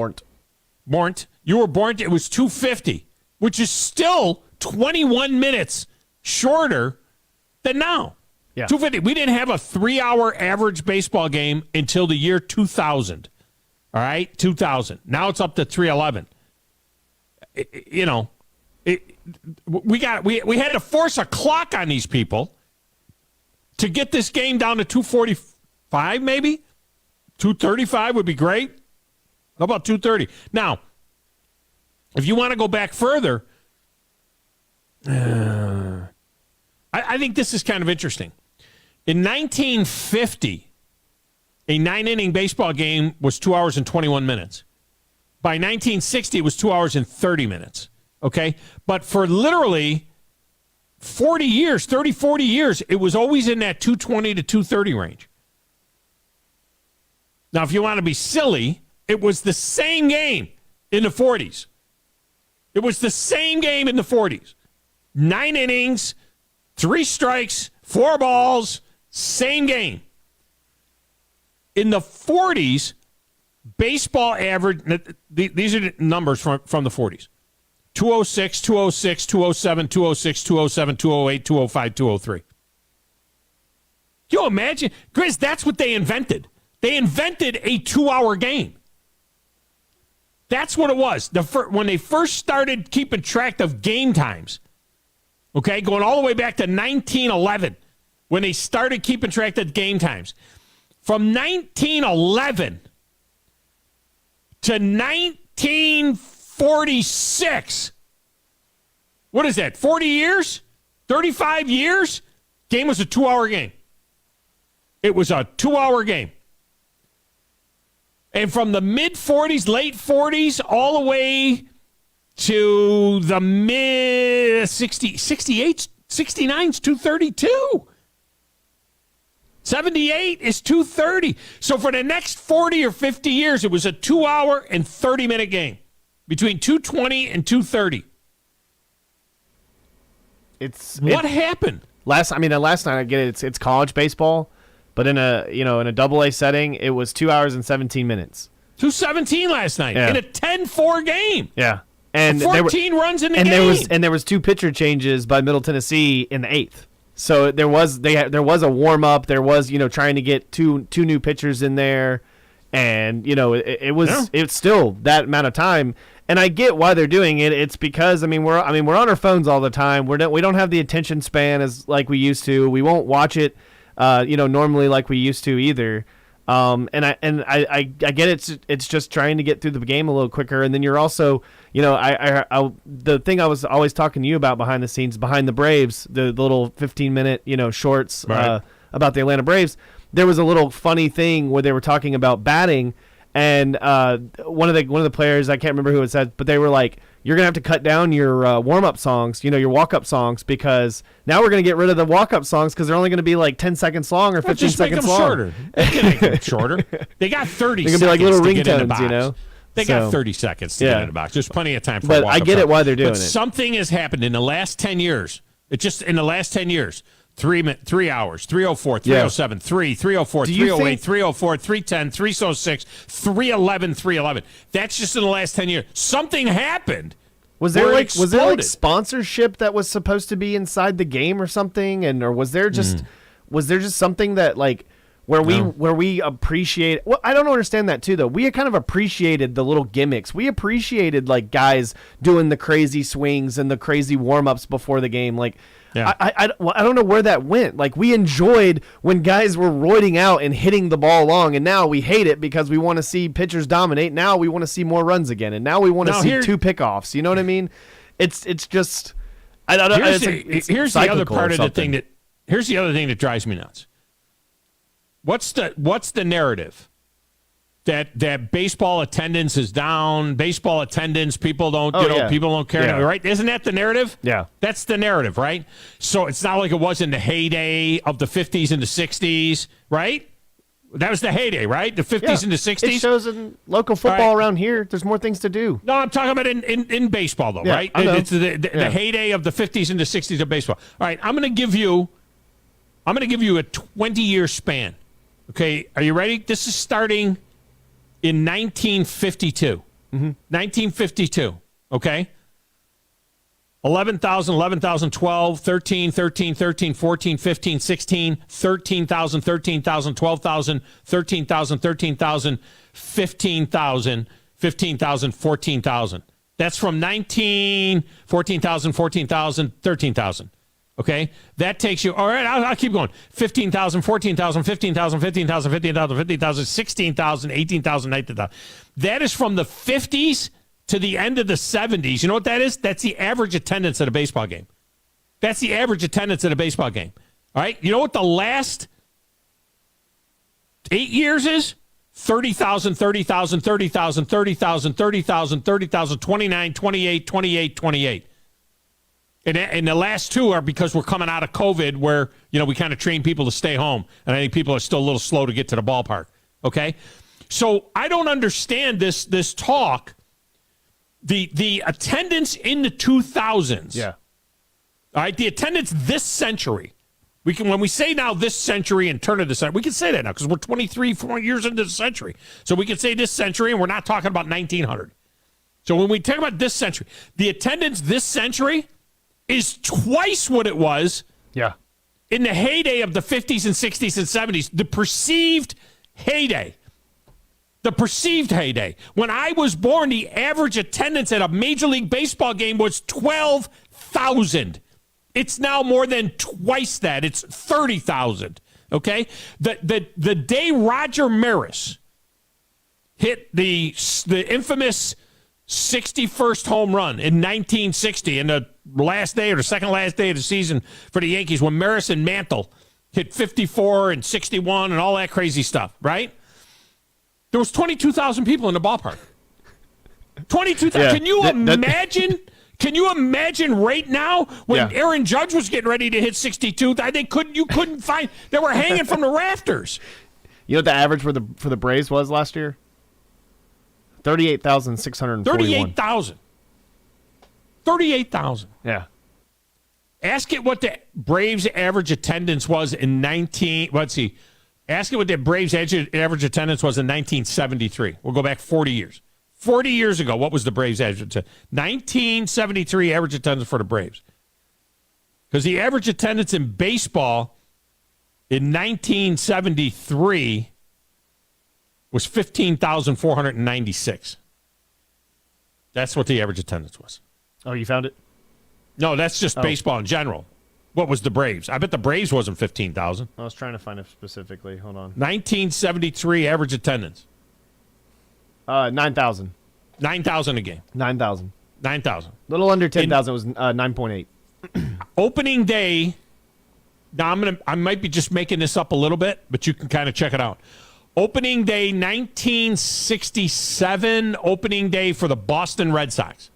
S11: Born. You were born, it was 250, which is still 21 minutes shorter than now.
S16: Yeah.
S11: 250. We didn't have a 3-hour average baseball game until the year 2000. All right? 2000. Now it's up to 311. We had to force a clock on these people to get this game down to 245 maybe. 235 would be great. How about 230? Now, if you want to go back further, I think this is kind of interesting. In 1950, a 9-inning baseball game was 2 hours and 21 minutes. By 1960, it was 2 hours and 30 minutes. Okay? But for literally 40 years, 30, 40 years, it was always in that 220 to 230 range. Now, if you want to be silly, it was the same game in the 40s. It was the same game in the 40s. 9 innings, 3 strikes, 4 balls, same game. In the 40s, baseball average, these are the numbers from the 40s. 206, 206, 207, 206, 207, 208, 205, 203. Can you imagine? Grizz, that's what they invented. They invented a 2-hour game. That's what it was. When they first started keeping track of game times, okay, going all the way back to 1911, when they started keeping track of game times. From 1911 to 1946, what is that, 40 years? 35 years? Game was a 2-hour game. It was a 2-hour game. And from the mid-40s, late 40s, all the way to the mid-60s, 68, 69 is 232. 78 is 230. So for the next 40 or 50 years, it was a 2-hour and 30-minute game between 220 and 230. What happened?
S16: Last night I get it. It's college baseball. But in a double-A setting, it was 2 hours and 17 minutes.
S11: 2:17 last night in a 10-4 game.
S16: Yeah, and
S11: 14 runs in the game.
S16: There was 2 pitcher changes by Middle Tennessee in the 8th. So there was a warm up. There was trying to get two new pitchers in there, and it's still that amount of time. And I get why they're doing it. It's because we're on our phones all the time. We don't have the attention span as like we used to. We won't watch it. Normally like we used to either. And I get it's just trying to get through the game a little quicker. And then you're also, the thing I was always talking to you about behind the scenes, behind the Braves, the little 15-minute, shorts, right, about the Atlanta Braves. There was a little funny thing where they were talking about batting, and one of the players, I can't remember who it said, but they were like, you're going to have to cut down your warm-up songs, your walk-up songs, because now we're going to get rid of the walk-up songs because they're only going to be like 10 seconds long or 15 seconds long.
S11: Shorter. They can make them shorter. They got 30
S16: seconds
S11: to
S16: like little
S11: get in the
S16: ringtones,
S11: box. They got 30 seconds to get in the box. There's plenty of time for a walk-up.
S16: But I get it why they're doing it.
S11: Something has happened in the last 10 years. It's just in the last 10 years. 3 hours, 304, 307, 304, 308, 304, 310, 306, 311, 311. That's just in the last 10 years. Something happened.
S16: Was there sponsorship that was supposed to be inside the game or something, or was there just something that where we appreciate. Well, I don't understand that too, though. We kind of appreciated the little gimmicks. We appreciated like guys doing the crazy swings and the crazy warm ups before the game. Like, I don't know where that went. Like, we enjoyed when guys were roiding out and hitting the ball long, and now we hate it because we want to see pitchers dominate. Now we want to see more runs again, and now we want to see 2 pickoffs. You know what I mean? It's just. I don't know.
S11: Here's the other part of the thing here's the other thing that drives me nuts. What's the narrative? That baseball attendance is down. Baseball attendance, people don't people don't care, right? Isn't that the narrative?
S16: Yeah,
S11: that's the narrative, right? So it's not like it was in the heyday of the 50s and the 60s, right? That was the heyday, right? The 50s and the 60s.
S16: It shows in local football around here. There's more things to do.
S11: No, I'm talking about in baseball, though, right? It's the heyday of the 50s and the 60s of baseball. All right, I'm going to give you a 20-year span. Okay, are you ready? This is starting in 1952. 1952, okay? 11,000, 11,000, 12, 13, 13, 13, 14, 15, 16, 13,000, 13,000, 12,000, 13,000, 13,000, 15,000, 15,000, 14,000. That's from 14,000, 14,000, 13,000. Okay? That takes you, all right, I'll keep going. 15,000, 14,000, 15,000, 15,000, 15,000, 15,000, 16,000, 18,000, 19,000. That is from the 50s to the end of the 70s. You know what that is? That's the average attendance at a baseball game. That's the average attendance at a baseball game. All right? You know what the last 8 years is? 30,000, 30,000, 30,000, 30,000, 30,000, 30,000, 29, 28, 28, 28. And the last 2 are because we're coming out of COVID where, we kind of train people to stay home. And I think people are still a little slow to get to the ballpark. Okay? So I don't understand this talk. The attendance in the 2000s.
S16: Yeah.
S11: All right, the attendance this century. When we say now this century and turn of the century, we can say that now because we're 4 years into the century. So we can say this century and we're not talking about 1900. So when we talk about this century, the attendance this century is twice what it was in the heyday of the 50s and 60s and 70s, the perceived heyday. The perceived heyday. When I was born, the average attendance at a Major League Baseball game was 12,000. It's now more than twice that. It's 30,000. Okay? The day Roger Maris hit the infamous 61st home run in 1960, in the last day or the second last day of the season for the Yankees, when Maris and Mantle hit 54 and 61 and all that crazy stuff, right? There was 22,000 people in the ballpark. 22,000. Yeah. Can you imagine? Can you imagine right now when Aaron Judge was getting ready to hit 62? You couldn't find. They were hanging from the rafters.
S16: You know what the average for the Braves was last year? 38,641.
S11: 38,000. 38,000.
S16: Yeah.
S11: Ask it what the Braves' average attendance was in Ask it what the Braves' average attendance was in 1973. We'll go back 40 years. 40 years ago, what was the Braves' average attendance? 1973 average attendance for the Braves. Because the average attendance in baseball in 1973 was 15,496. That's what the average attendance was.
S16: Oh, you found it?
S11: No, that's just baseball in general. What was the Braves? I bet the Braves wasn't 15,000.
S16: I was trying to find it specifically. Hold on.
S11: 1973 average attendance.
S16: 9,000.
S11: 9,000 a game.
S16: 9,000.
S11: 9,000.
S16: Little under 10,000 was 9.8.
S11: Opening day. Now I might be just making this up a little bit, but you can kind of check it out. Opening day 1967. Opening day for the Boston Red Sox.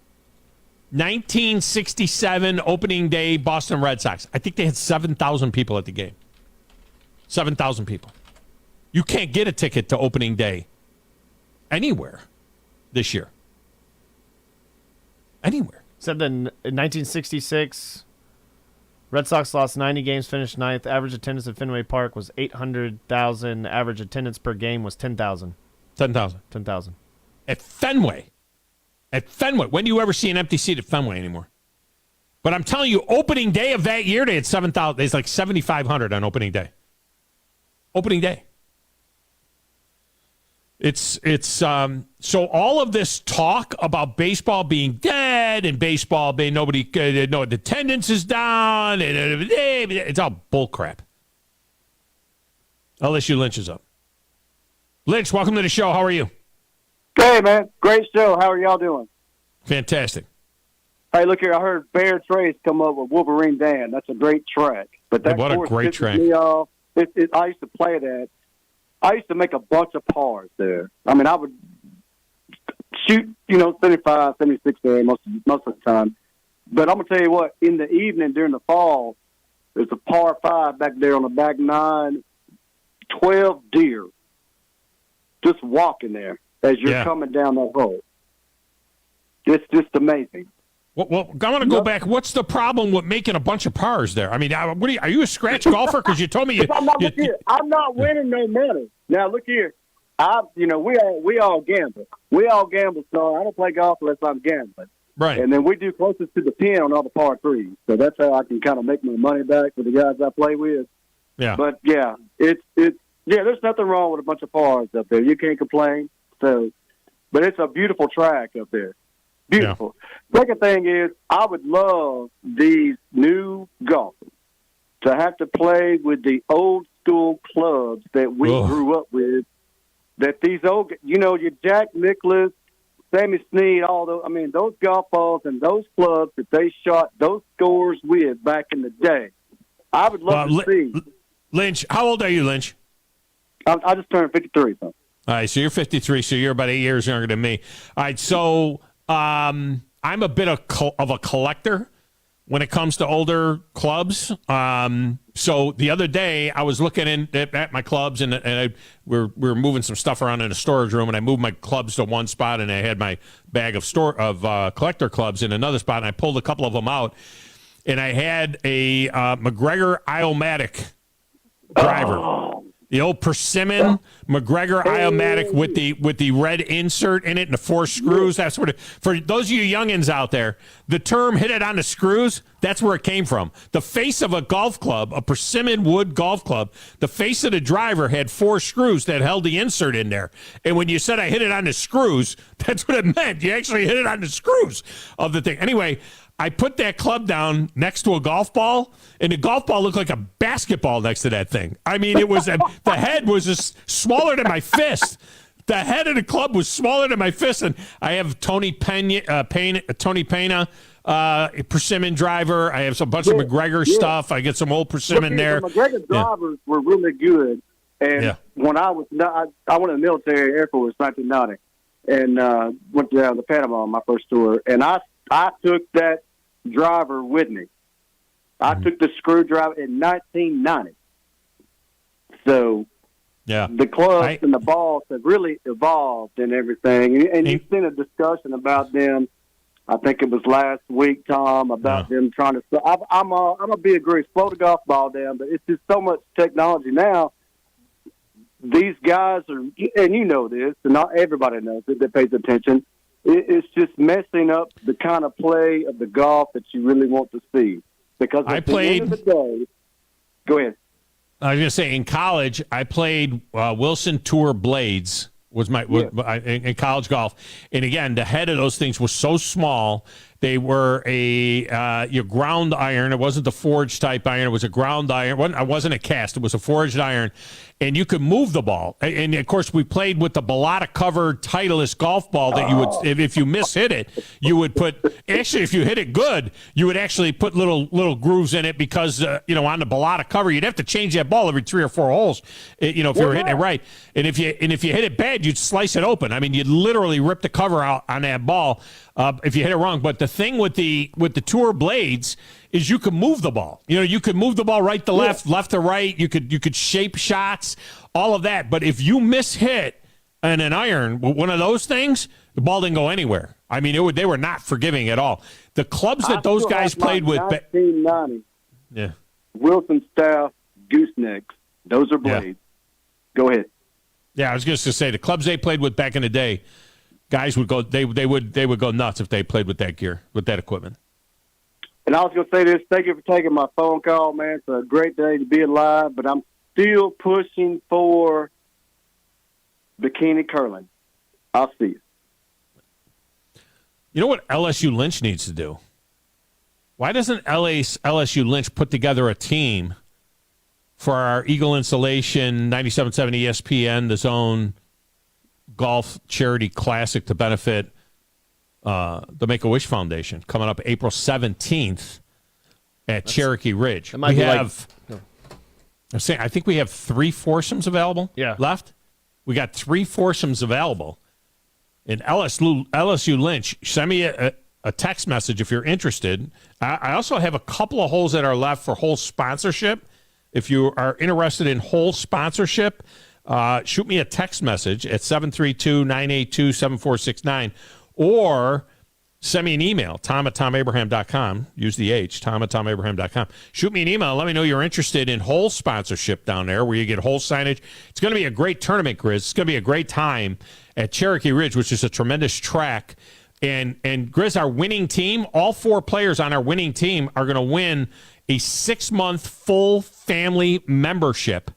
S11: 1967 opening day Boston Red Sox. I think they had 7,000 people at the game. 7,000 people. You can't get a ticket to opening day anywhere this year. Anywhere.
S16: Said that in 1966, Red Sox lost 90 games, finished 9th. Average attendance at Fenway Park was 800,000. Average attendance per game was 10,000.
S11: 10,000.
S16: 10,000.
S11: At Fenway. At Fenway. When do you ever see an empty seat at Fenway anymore? But I'm telling you, opening day of that year, they had 7,000. There's like 7,500 on opening day. Opening day. So all of this talk about baseball being dead and baseball being no attendance is down and it's all bullcrap. Unless Lynch is up. Lynch, welcome to the show. How are you?
S3: Hey, man. Great show. How are y'all doing?
S11: Fantastic.
S3: Hey, look here. I heard Bear Trace come up with Wolverine Dan. That's a great track. But that
S11: what a
S3: course
S11: great
S3: pisses
S11: track.
S3: me off. I used to play that. I used to make a bunch of pars there. I mean, I would shoot, 75, 76 there most of the time. But I'm going to tell you what, in the evening during the fall, there's a par 5 back there on the back 9, 12 deer just walking there as you're coming down that hole. It's just amazing.
S11: Well, I want to go back. What's the problem with making a bunch of pars there? I mean, are you a scratch golfer? Because you told me
S3: I'm not winning no money. Now look here, we all gamble. We all gamble, so I don't play golf unless I'm gambling.
S11: Right.
S3: And then we do closest to the pin on all the par 3s. So that's how I can kind of make my money back for the guys I play with.
S11: Yeah.
S3: But yeah, there's nothing wrong with a bunch of pars up there. You can't complain. So, but it's a beautiful track up there. Beautiful. Yeah. Second thing is, I would love these new golfers to have to play with the old school clubs that we grew up with. That these old, your Jack Nicklaus, Sammy Snead, all those. I mean, those golf balls and those clubs that they shot those scores with back in the day. I would love to see.
S11: Lynch, how old are you, Lynch?
S3: I just turned 53. So.
S11: All right, so you're 53, so you're about 8 years younger than me. All right, so I'm a bit of a collector when it comes to older clubs. So the other day I was looking at my clubs, and we were moving some stuff around in a storage room, and I moved my clubs to one spot, and I had my bag of collector clubs in another spot, and I pulled a couple of them out, and I had a McGregor Iomatic driver. The old Persimmon McGregor Iomatic with the red insert in it and the 4 screws. That's for those of you youngins out there, the term "hit it on the screws," that's where it came from. The face of a golf club, a Persimmon wood golf club, the face of the driver had 4 screws that held the insert in there. And when you said I hit it on the screws, that's what it meant. You actually hit it on the screws of the thing. Anyway, I put that club down next to a golf ball, and the golf ball looked like a basketball next to that thing. I mean, it was the head was just smaller than my fist. The head of the club was smaller than my fist, and I have Tony Pena, Persimmon driver. I have a bunch of McGregor stuff. I get some old Persimmon there.
S3: The McGregor drivers were really good, and when I went in the military, Air Force, 1990, and went down to Panama on my first tour, and I took that driver with me. I took the screwdriver in 1990. So the clubs and the balls have really evolved and everything. And you've seen a discussion about them. I think it was last week, Tom, about them trying to. I'm a big agree. Slow the golf ball down, but it's just so much technology now. These guys are, and you know this, and not everybody knows it that pays attention. It's just messing up the kind of play of the golf that you really want to see. Because at the end of the day, go ahead.
S11: I was going to say, in college, I played Wilson Tour Blades was in college golf. And again, the head of those things was so small. They were your ground iron. It wasn't the forged type iron. It was a ground iron. It wasn't a cast. It was a forged iron. And you could move the ball. And, of course, we played with the Balata-covered Titleist golf ball that you would, if you mishit it, you would put, actually, if you hit it good, you would actually put little grooves in it because, on the Balata cover, you'd have to change that ball every 3 or 4 holes, if you were hitting it right. And if you hit it bad, you'd slice it open. I mean, you'd literally rip the cover out on that ball if you hit it wrong. But the thing with the Tour Blades is you can move the ball. You could move the ball right to left, left to right. You could shape shots, all of that. But if you mishit an iron, one of those things, the ball didn't go anywhere. I mean, they were not forgiving at all. The clubs that those guys played with.
S3: 1990. Wilson Staff goosenecks. Those are blades. Go ahead.
S11: Yeah, I was just going to say the clubs they played with back in the day, guys would go. They would go nuts if they played with that gear, with that equipment.
S3: And I was going to say this. Thank you for taking my phone call, man. It's a great day to be alive, but I'm still pushing for bikini curling. I'll see you.
S11: You know what LSU Lynch needs to do? Why doesn't LSU Lynch put together a team for our Eagle Insulation 97.7 ESPN, the Zone Golf Charity Classic to benefit the Make-A-Wish Foundation coming up April 17th at Cherokee Ridge? I think we have 3 foursomes available left. We got 3 foursomes available. And LSU Lynch, send me a text message if you're interested. I also have a couple of holes that are left for hole sponsorship. If you are interested in hole sponsorship, shoot me a text message at 732-982-7469 or send me an email, Thom@ThomAbraham.com. Use the H, Thom@ThomAbraham.com. Shoot me an email. Let me know you're interested in hole sponsorship down there where you get hole signage. It's going to be a great tournament, Grizz. It's going to be a great time at Cherokee Ridge, which is a tremendous track. And Grizz, our winning team, all 4 players on our winning team are going to win a 6-month full family membership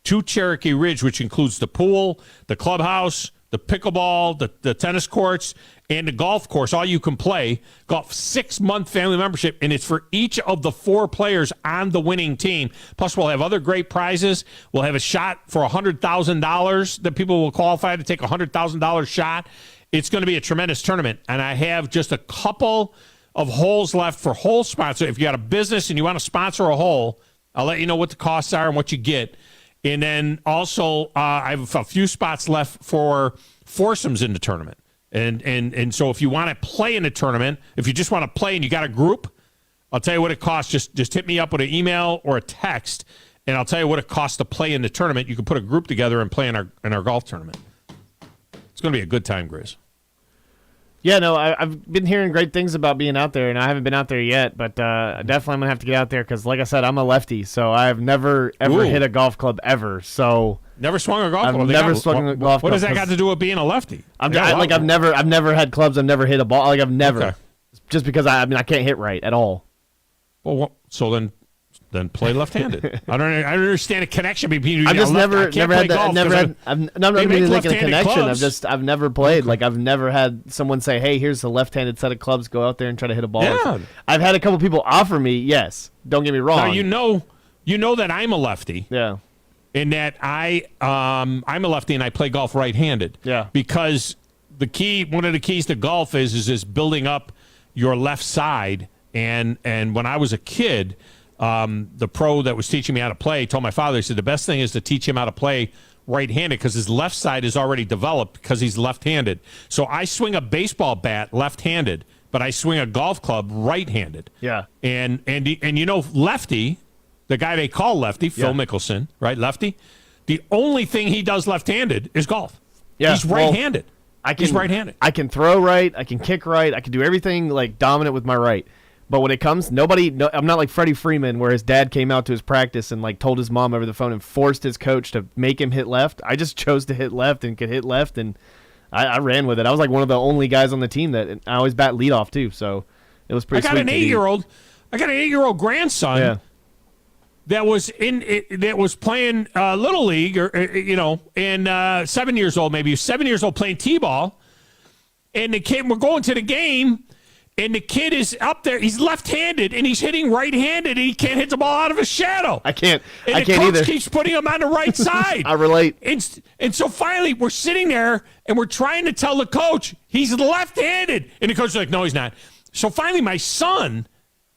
S11: to Cherokee Ridge, which includes the pool, the clubhouse, the pickleball, the tennis courts, and the golf course. All you can play. Golf 6-month family membership, and it's for each of the 4 players on the winning team. Plus, we'll have other great prizes. We'll have a shot for $100,000 that people will qualify to take a $100,000 shot. It's going to be a tremendous tournament, and I have just a couple of holes left for hole sponsor. If you got a business and you want to sponsor a hole, I'll let you know what the costs are and what you get. And then also, I have a few spots left for foursomes in the tournament. And so if you want to play in the tournament, if you just want to play and you got a group, I'll tell you what it costs. Just hit me up with an email or a text, and I'll tell you what it costs to play in the tournament. You can put a group together and play in our golf tournament. It's going to be a good time, Grizz.
S16: Yeah, no, I've been hearing great things about being out there, and I haven't been out there yet, but definitely I'm going to have to get out there because, like I said, I'm a lefty, so I've never, ever hit a golf club ever. So
S11: never swung a golf club?
S16: I've never swung a golf club.
S11: What does that got to do with being a lefty?
S16: I've never had clubs. I've never hit a ball. Like, I've never. Okay. Just because, I can't hit right at all.
S11: Well, so then play left-handed. I don't understand a connection between you.
S16: I've just never had that. I'm not even making a connection. Clubs. I've never played. Okay. Like, I've never had someone say, "Hey, here's a left-handed set of clubs. Go out there and try to hit a ball."
S11: Yeah.
S16: I've had a couple people offer me. Yes, don't get me wrong.
S11: Now you know that I'm a lefty.
S16: Yeah.
S11: And that I'm a lefty and I play golf right-handed.
S16: Yeah.
S11: Because one of the keys to golf is building up your left side. And when I was a kid, the pro that was teaching me how to play told my father, he said, the best thing is to teach him how to play right-handed because his left side is already developed because he's left-handed. So I swing a baseball bat left-handed, but I swing a golf club right-handed.
S16: Yeah.
S11: And you know, Lefty, the guy they call Lefty, Phil Mickelson, right, Lefty, the only thing he does left-handed is golf.
S16: Yeah.
S11: He's right-handed. He's right-handed.
S16: I can throw right. I can kick right. I can do everything like dominant with my right. But when it comes, I'm not like Freddie Freeman, where his dad came out to his practice and like told his mom over the phone and forced his coach to make him hit left. I just chose to hit left and could hit left, and I ran with it. I was like one of the only guys on the team that I always bat leadoff too, so it was pretty. I got an
S11: 8-year-old grandson that was playing little league, or and 7 years old, maybe 7 years old, playing t-ball, and the kid, we're going to the game. And the kid is up there. He's left-handed, and he's hitting right-handed, and he can't hit the ball out of his shadow.
S16: I can't.
S11: And
S16: I
S11: the
S16: can't
S11: coach
S16: either.
S11: keeps putting him on the right side.
S16: I relate.
S11: And so finally, we're sitting there, and we're trying to tell the coach he's left-handed, and the coach is like, "No, he's not." So finally, my son,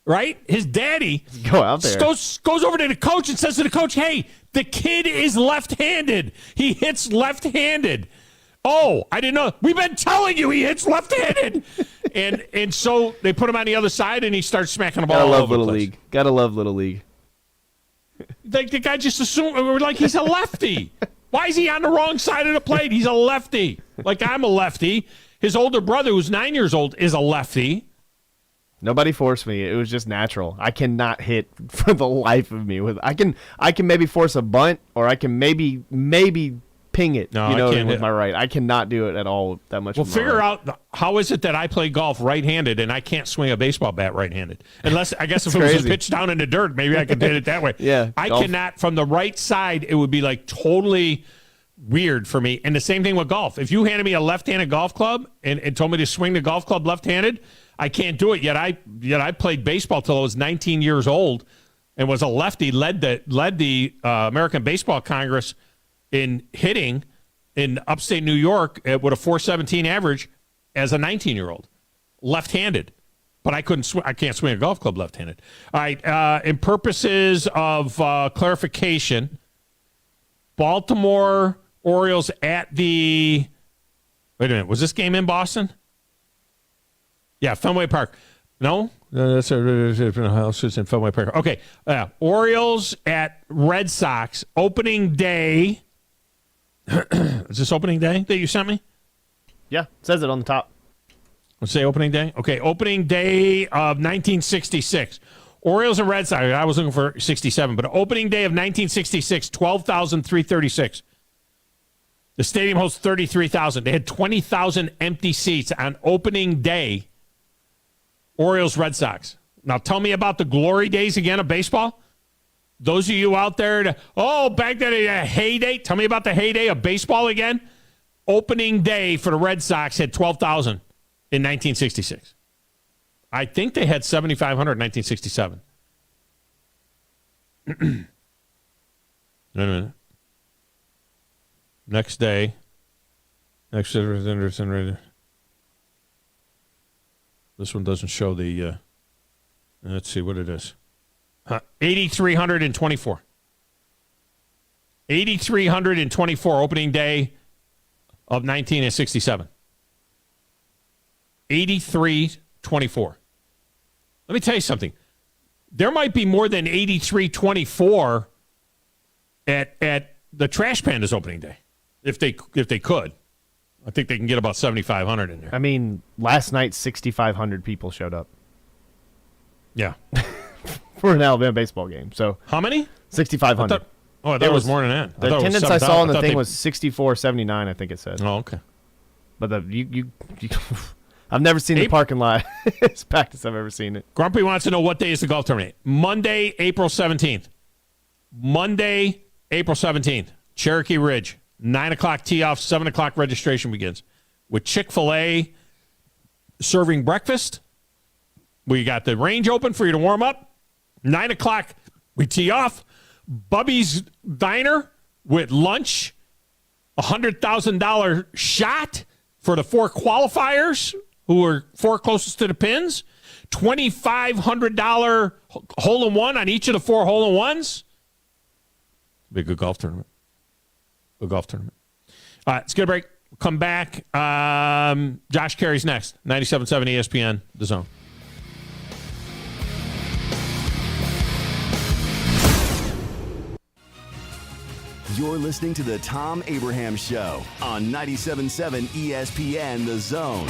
S11: right, his daddy,
S16: go out there,
S11: goes over to the coach and says to the coach, "Hey, the kid is left-handed. He hits left-handed." Oh, I didn't know. We've been telling you he hits left-handed. and so they put him on the other side, and he starts smacking the ball all over the place.
S16: Gotta love Little League.
S11: The guy just assumed, we're like, he's a lefty. Why is he on the wrong side of the plate? He's a lefty. Like, I'm a lefty. His older brother, who's 9 years old, is a lefty.
S16: Nobody forced me. It was just natural. I cannot hit for the life of me. I can maybe force a bunt, or I can maybe ping it, with my right. I cannot do it at all that much.
S11: Well, figure out how is it that I play golf right-handed and I can't swing a baseball bat right-handed? Unless, I guess if it was a pitch down in the dirt, maybe I could hit it that way.
S16: Yeah,
S11: I cannot, from the right side, it would be like totally weird for me. And the same thing with golf. If you handed me a left-handed golf club and told me to swing the golf club left-handed, I can't do it. Yet I played baseball till I was 19 years old and was a lefty, led the American Baseball Congress in hitting in upstate New York with a 417 average as a 19-year-old, left-handed. But I can't swing a golf club left-handed. All right, in purposes of clarification, Baltimore Orioles at the – wait a minute. Was this game in Boston? Yeah, Fenway Park. No? That's in Fenway Park. Okay. Orioles at Red Sox, opening day. Is this opening day that you sent me?
S16: Yeah, it says it on the top.
S11: Let's say opening day. Okay, opening day of 1966. Orioles and Red Sox. I was looking for 67, but opening day of 1966, 12,336. The stadium hosts 33,000. They had 20,000 empty seats on opening day. Orioles, Red Sox. Now tell me about the glory days again of baseball. Those of you out there, back then a heyday. Tell me about the heyday of baseball again. Opening day for the Red Sox had 12,000 in 1966. I think they had 7,500 in 1967. Wait a minute. Next day. This one doesn't show the. Let's see what it is. 8,324. 8,324 opening day of 1967. 8,324. Let me tell you something. There might be more than 8,324 at the Trash Pandas opening day, if they could. I think they can get about 7,500 in there.
S16: I mean, last night 6,500 people showed up.
S11: Yeah.
S16: For an Alabama baseball game. So
S11: how many?
S16: 6,500.
S11: I thought it was more than that.
S16: The attendance I saw on the thing was 6,479, I think it said.
S11: Oh, okay.
S16: But you I've never seen the parking lot as packed as I've ever seen it.
S11: Grumpy wants to know what day is the golf tournament. Monday, April 17th. Monday, April 17th. Cherokee Ridge. 9 o'clock tee off, 7 o'clock registration begins. With Chick-fil-A serving breakfast. We got the range open for you to warm up. 9 o'clock, we tee off. Bubby's Diner with lunch. $100,000 shot for the 4 qualifiers who are 4 closest to the pins. $2,500 hole-in-one on each of the 4 hole-in-ones. Be a good golf tournament. Good golf tournament. All right, let's get a break. Come back. Josh Carey's next. 97.7 ESPN, The Zone.
S13: You're listening to the Thom Abraham Show on 97.7 ESPN, The Zone.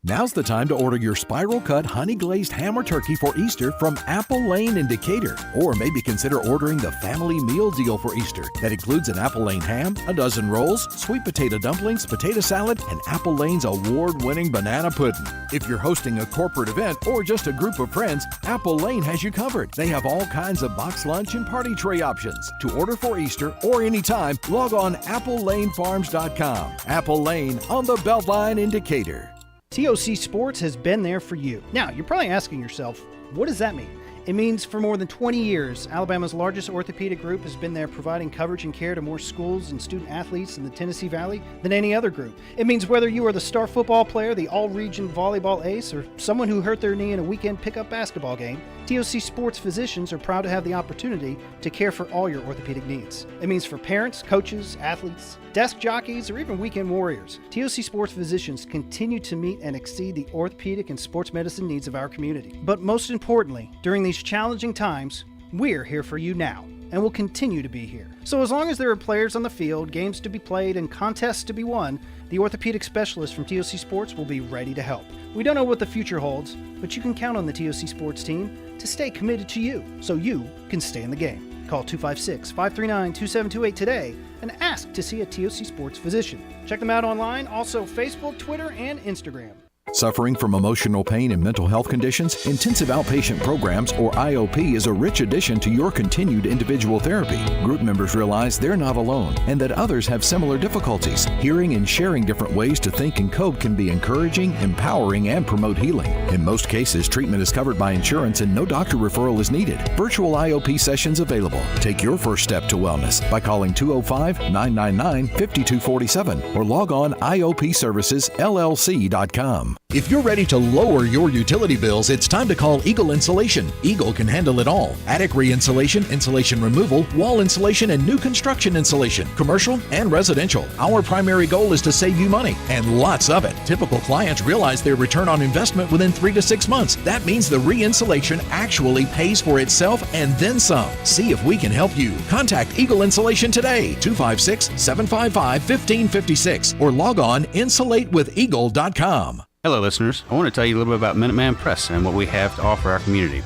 S1: Now's the time to order your spiral cut honey glazed ham or turkey for Easter from Apple Lane in Decatur. Or maybe consider ordering the family meal deal for Easter that includes an Apple Lane ham, a dozen rolls, sweet potato dumplings, potato salad, and Apple Lane's award-winning banana pudding. If you're hosting a corporate event or just a group of friends, Apple Lane has you covered. They have all kinds of box lunch and party tray options. To order for Easter or anytime, log on applelanefarms.com. Apple Lane on the Beltline in Decatur.
S4: TOC Sports has been there for you. Now, you're probably asking yourself, what does that mean? It means for more than 20 years, Alabama's largest orthopedic group has been there providing coverage and care to more schools and student athletes in the Tennessee Valley than any other group. It means whether you are the star football player, the all-region volleyball ace, or someone who hurt their knee in a weekend pickup basketball game, TOC Sports physicians are proud to have the opportunity to care for all your orthopedic needs. It means for parents, coaches, athletes, desk jockeys, or even weekend warriors, TOC Sports physicians continue to meet and exceed the orthopedic and sports medicine needs of our community. But most importantly, during these challenging times, we're here for you now, and will continue to be here. So as long as there are players on the field, games to be played, and contests to be won, the orthopedic specialists from TOC Sports will be ready to help. We don't know what the future holds, but you can count on the TOC Sports team to stay committed to you, so you can stay in the game. Call 256-539-2728 today and ask to see a TOC Sports physician. Check them out online, also Facebook, Twitter, and Instagram.
S1: Suffering from emotional pain and mental health conditions? Intensive Outpatient Programs, or IOP, is a rich addition to your continued individual therapy. Group members realize they're not alone and that others have similar difficulties. Hearing and sharing different ways to think and cope can be encouraging, empowering, and promote healing. In most cases, treatment is covered by insurance and no doctor referral is needed. Virtual IOP sessions available. Take your first step to wellness by calling 205-999-5247 or log on IOPServicesLLC.com. If you're ready to lower your utility bills, it's time to call Eagle Insulation. Eagle can handle it all. Attic re-insulation, insulation removal, wall insulation, and new construction insulation, commercial and residential. Our primary goal is to save you money, and lots of it. Typical clients realize their return on investment within 3 to 6 months. That means the re-insulation actually pays for itself and then some. See if we can help you. Contact Eagle Insulation today, 256-755-1556, or log on insulatewitheagle.com.
S6: Hello, listeners. I want to tell you a little bit about Minuteman Press and what we have to offer our community.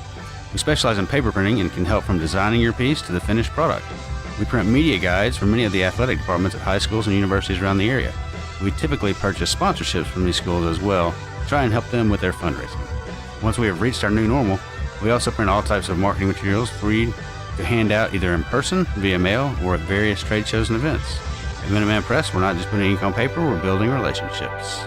S6: We specialize in paper printing and can help from designing your piece to the finished product. We print media guides for many of the athletic departments at high schools and universities around the area. We typically purchase sponsorships from these schools as well to try and help them with their fundraising. Once we have reached our new normal, we also print all types of marketing materials for you to hand out either in person, via mail, or at various trade shows and events. At Minuteman Press, we're not just putting ink on paper, we're building relationships.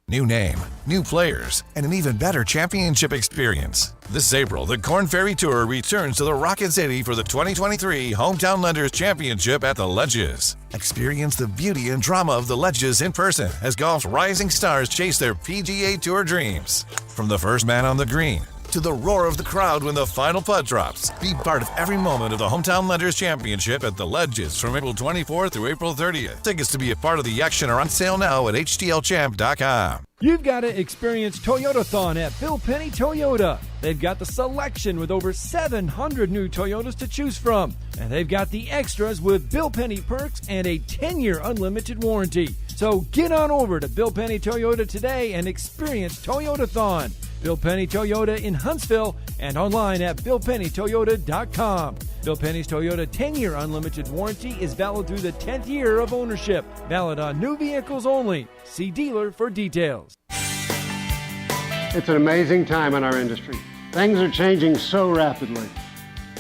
S7: New name, new players, and an even better championship experience. This April, the Korn Ferry Tour returns to the Rocket City for the 2023 Hometown Lenders Championship at the Ledges. Experience the beauty and drama of the Ledges in person as golf's rising stars chase their PGA Tour dreams. From the first man on the green to the roar of the crowd when the final putt drops. Be part of every moment of the Hometown Lenders Championship at the Ledges from April 24th through April 30th. Tickets to be a part of the action are on sale now at HTLChamp.com.
S8: You've got to experience Toyotathon at Bill Penny Toyota. They've got the selection with over 700 new Toyotas to choose from. And they've got the extras with Bill Penny perks and a 10-year unlimited warranty. So get on over to Bill Penny Toyota today and experience Toyotathon. Bill Penny Toyota in Huntsville and online at BillPennyToyota.com. Bill Penny's Toyota 10-year unlimited warranty is valid through the 10th year of ownership. Valid on new vehicles only. See dealer for details.
S9: It's an amazing time in our industry. Things are changing so rapidly.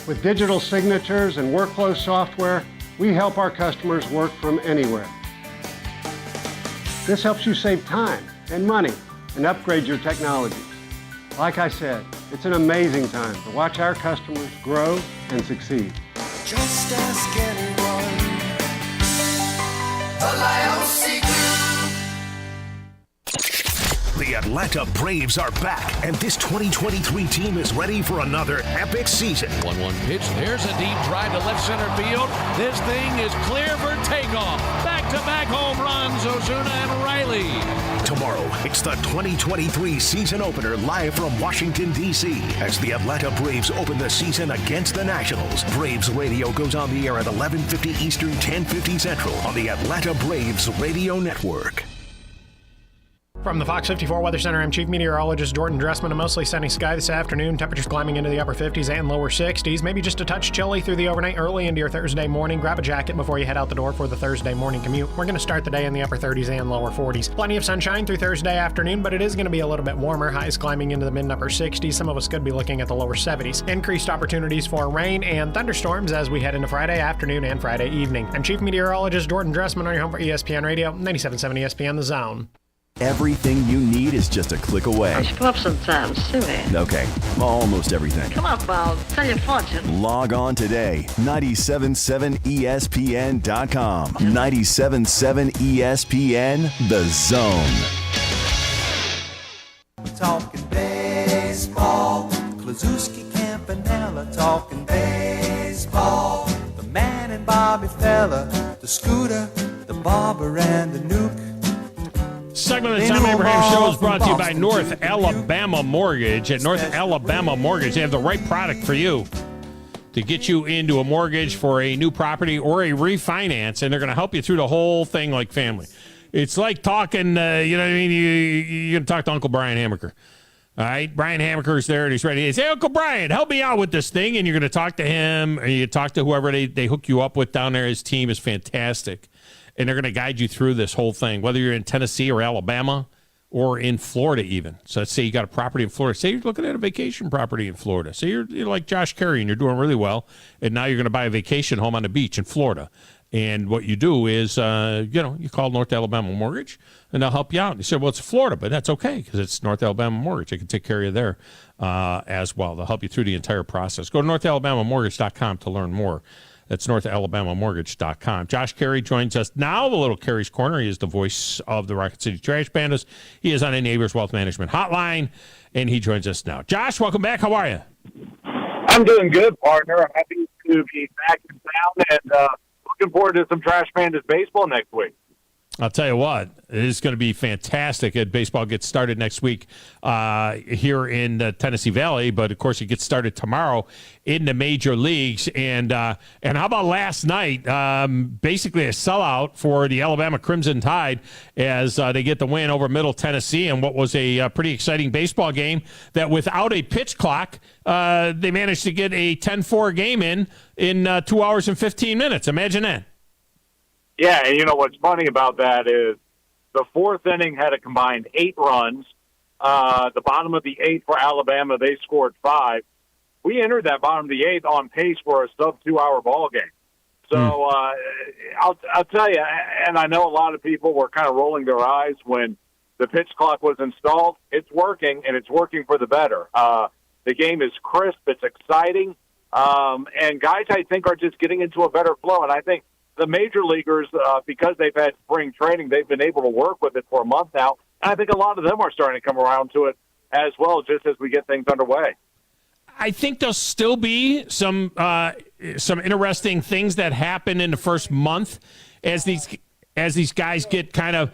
S9: With digital signatures and workflow software, we help our customers work from anywhere. This helps you save time and money and upgrade your technology. Like I said, it's an amazing time to watch our customers grow and succeed.
S10: Just ask anyone. The Lion Group.
S22: The Atlanta Braves are back, and this 2023 team is ready for another epic season.
S12: 1-1 pitch. There's a deep drive to left center field. This thing is clear for takeoff. Back-to-back home runs, Ozuna and Riley.
S22: Tomorrow, it's the 2023 season opener live from Washington, D.C. as the Atlanta Braves open the season against the Nationals. Braves Radio goes on the air at 11:50 Eastern, 10:50 Central on the Atlanta Braves Radio Network.
S15: From the Fox 54 Weather Center, I'm Chief Meteorologist Jordan Dressman. A mostly sunny sky this afternoon. Temperatures climbing into the upper 50s and lower 60s. Maybe just a touch chilly through the overnight, early into your Thursday morning. Grab a jacket before you head out the door for the Thursday morning commute. We're going to start the day in the upper 30s and lower 40s. Plenty of sunshine through Thursday afternoon, but it is going to be a little bit warmer. Highs climbing into the mid and upper 60s. Some of us could be looking at the lower 70s. Increased opportunities for rain and thunderstorms as we head into Friday afternoon and Friday evening. I'm Chief Meteorologist Jordan Dressman on your home for ESPN Radio, 97.7 ESPN The Zone.
S14: Everything you need is just a click away.
S24: I screw up sometimes, silly.
S14: Okay, almost everything.
S24: Come on, pal. Tell your fortune.
S14: Log on today. 977ESPN.com. 977 ESPN The Zone.
S25: Talking baseball. Klazuski, Campanella. Talking baseball. The man and Bobby Fella. The Scooter. The Barber and the Nuke.
S11: Segment of the Thom Abraham Show is brought to you by North Alabama Mortgage. At North Alabama Mortgage, they have the right product for you to get you into a mortgage for a new property or a refinance, and they're going to help you through the whole thing like family. It's like talking, you know what I mean? You're going to talk to Uncle Brian Hammaker. All right, Brian Hammaker's there, and he's ready. He says, hey, Uncle Brian, help me out with this thing, and you're going to talk to him, or you talk to whoever they hook you up with down there. His team is fantastic. And they're going to guide you through this whole thing, whether you're in Tennessee or Alabama or in Florida even. So let's say you got a property in Florida. Say you're looking at a vacation property in Florida. Say you're like Josh Carey and you're doing really well, and now you're going to buy a vacation home on the beach in Florida. And what you do is, you call North Alabama Mortgage, and they'll help you out. And you say, well, it's Florida, but that's okay because it's North Alabama Mortgage. They can take care of you there as well. They'll help you through the entire process. Go to NorthAlabamaMortgage.com to learn more. That's NorthAlabamaMortgage.com. Josh Carey joins us now, the little Carey's Corner. He is the voice of the Rocket City Trash Pandas. He is on a Neighbors Wealth Management hotline, and he joins us now. Josh, welcome back. How are you?
S2: I'm doing good, partner. I'm happy to be back in town and looking forward to some Trash Pandas baseball next week.
S11: I'll tell you what, it is going to be fantastic. Baseball gets started next week here in the Tennessee Valley, but of course it gets started tomorrow in the major leagues. And how about last night? Basically a sellout for the Alabama Crimson Tide as they get the win over Middle Tennessee in what was a pretty exciting baseball game that without a pitch clock, they managed to get a 10-4 game in 2 hours and 15 minutes. Imagine that.
S2: Yeah, and you know what's funny about that is the fourth inning had a combined 8 runs. The bottom of the 8th for Alabama, they scored 5. We entered that bottom of the 8th on pace for a sub-2-hour ball game. So I'll tell you, and I know a lot of people were kind of rolling their eyes when the pitch clock was installed. It's working, and it's working for the better. The game is crisp. It's exciting. And guys, I think, are just getting into a better flow. And I think the major leaguers, because they've had spring training, they've been able to work with it for a month now. And I think a lot of them are starting to come around to it as well, just as we get things underway.
S11: I think there'll still be some interesting things that happen in the first month as these guys get kind of,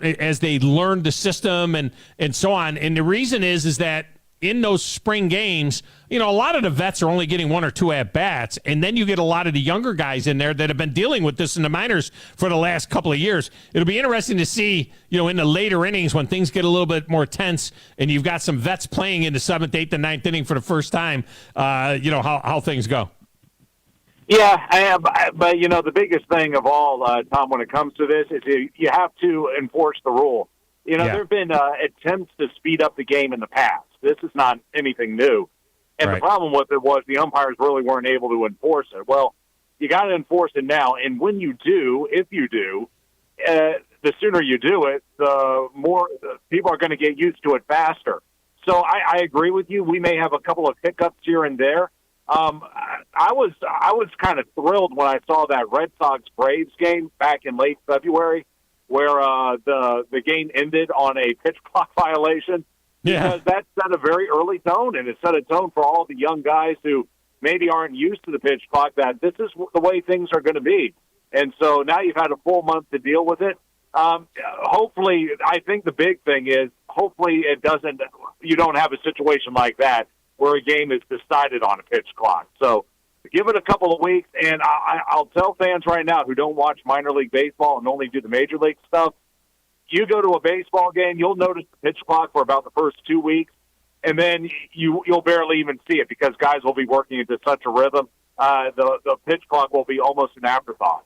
S11: as they learn the system and so on. And the reason is that in those spring games, a lot of the vets are only getting 1 or 2 at-bats, and then you get a lot of the younger guys in there that have been dealing with this in the minors for the last couple of years. It'll be interesting to see, in the later innings when things get a little bit more tense and you've got some vets playing in the 7th, 8th, and 9th inning for the first time, how things go.
S2: Yeah, I am, but, the biggest thing of all, Tom, when it comes to this is you have to enforce the rule. There have been attempts to speed up the game in the past. This is not anything new. And the problem with it was the umpires really weren't able to enforce it. Well, you got to enforce it now. And when you do, if you do, the sooner you do it, the more people are going to get used to it faster. So I agree with you. We may have a couple of hiccups here and there. I was kind of thrilled when I saw that Red Sox-Braves game back in late February where the game ended on a pitch clock violation. Because that set a very early tone, and it set a tone for all the young guys who maybe aren't used to the pitch clock, that this is the way things are going to be. And so now you've had a full month to deal with it. Hopefully, I think the big thing is, hopefully you don't have a situation like that where a game is decided on a pitch clock. So give it a couple of weeks, and I'll tell fans right now who don't watch minor league baseball and only do the major league stuff, you go to a baseball game, you'll notice the pitch clock for about the first 2 weeks, and then you'll barely even see it because guys will be working into such a rhythm. The pitch clock will be almost an afterthought.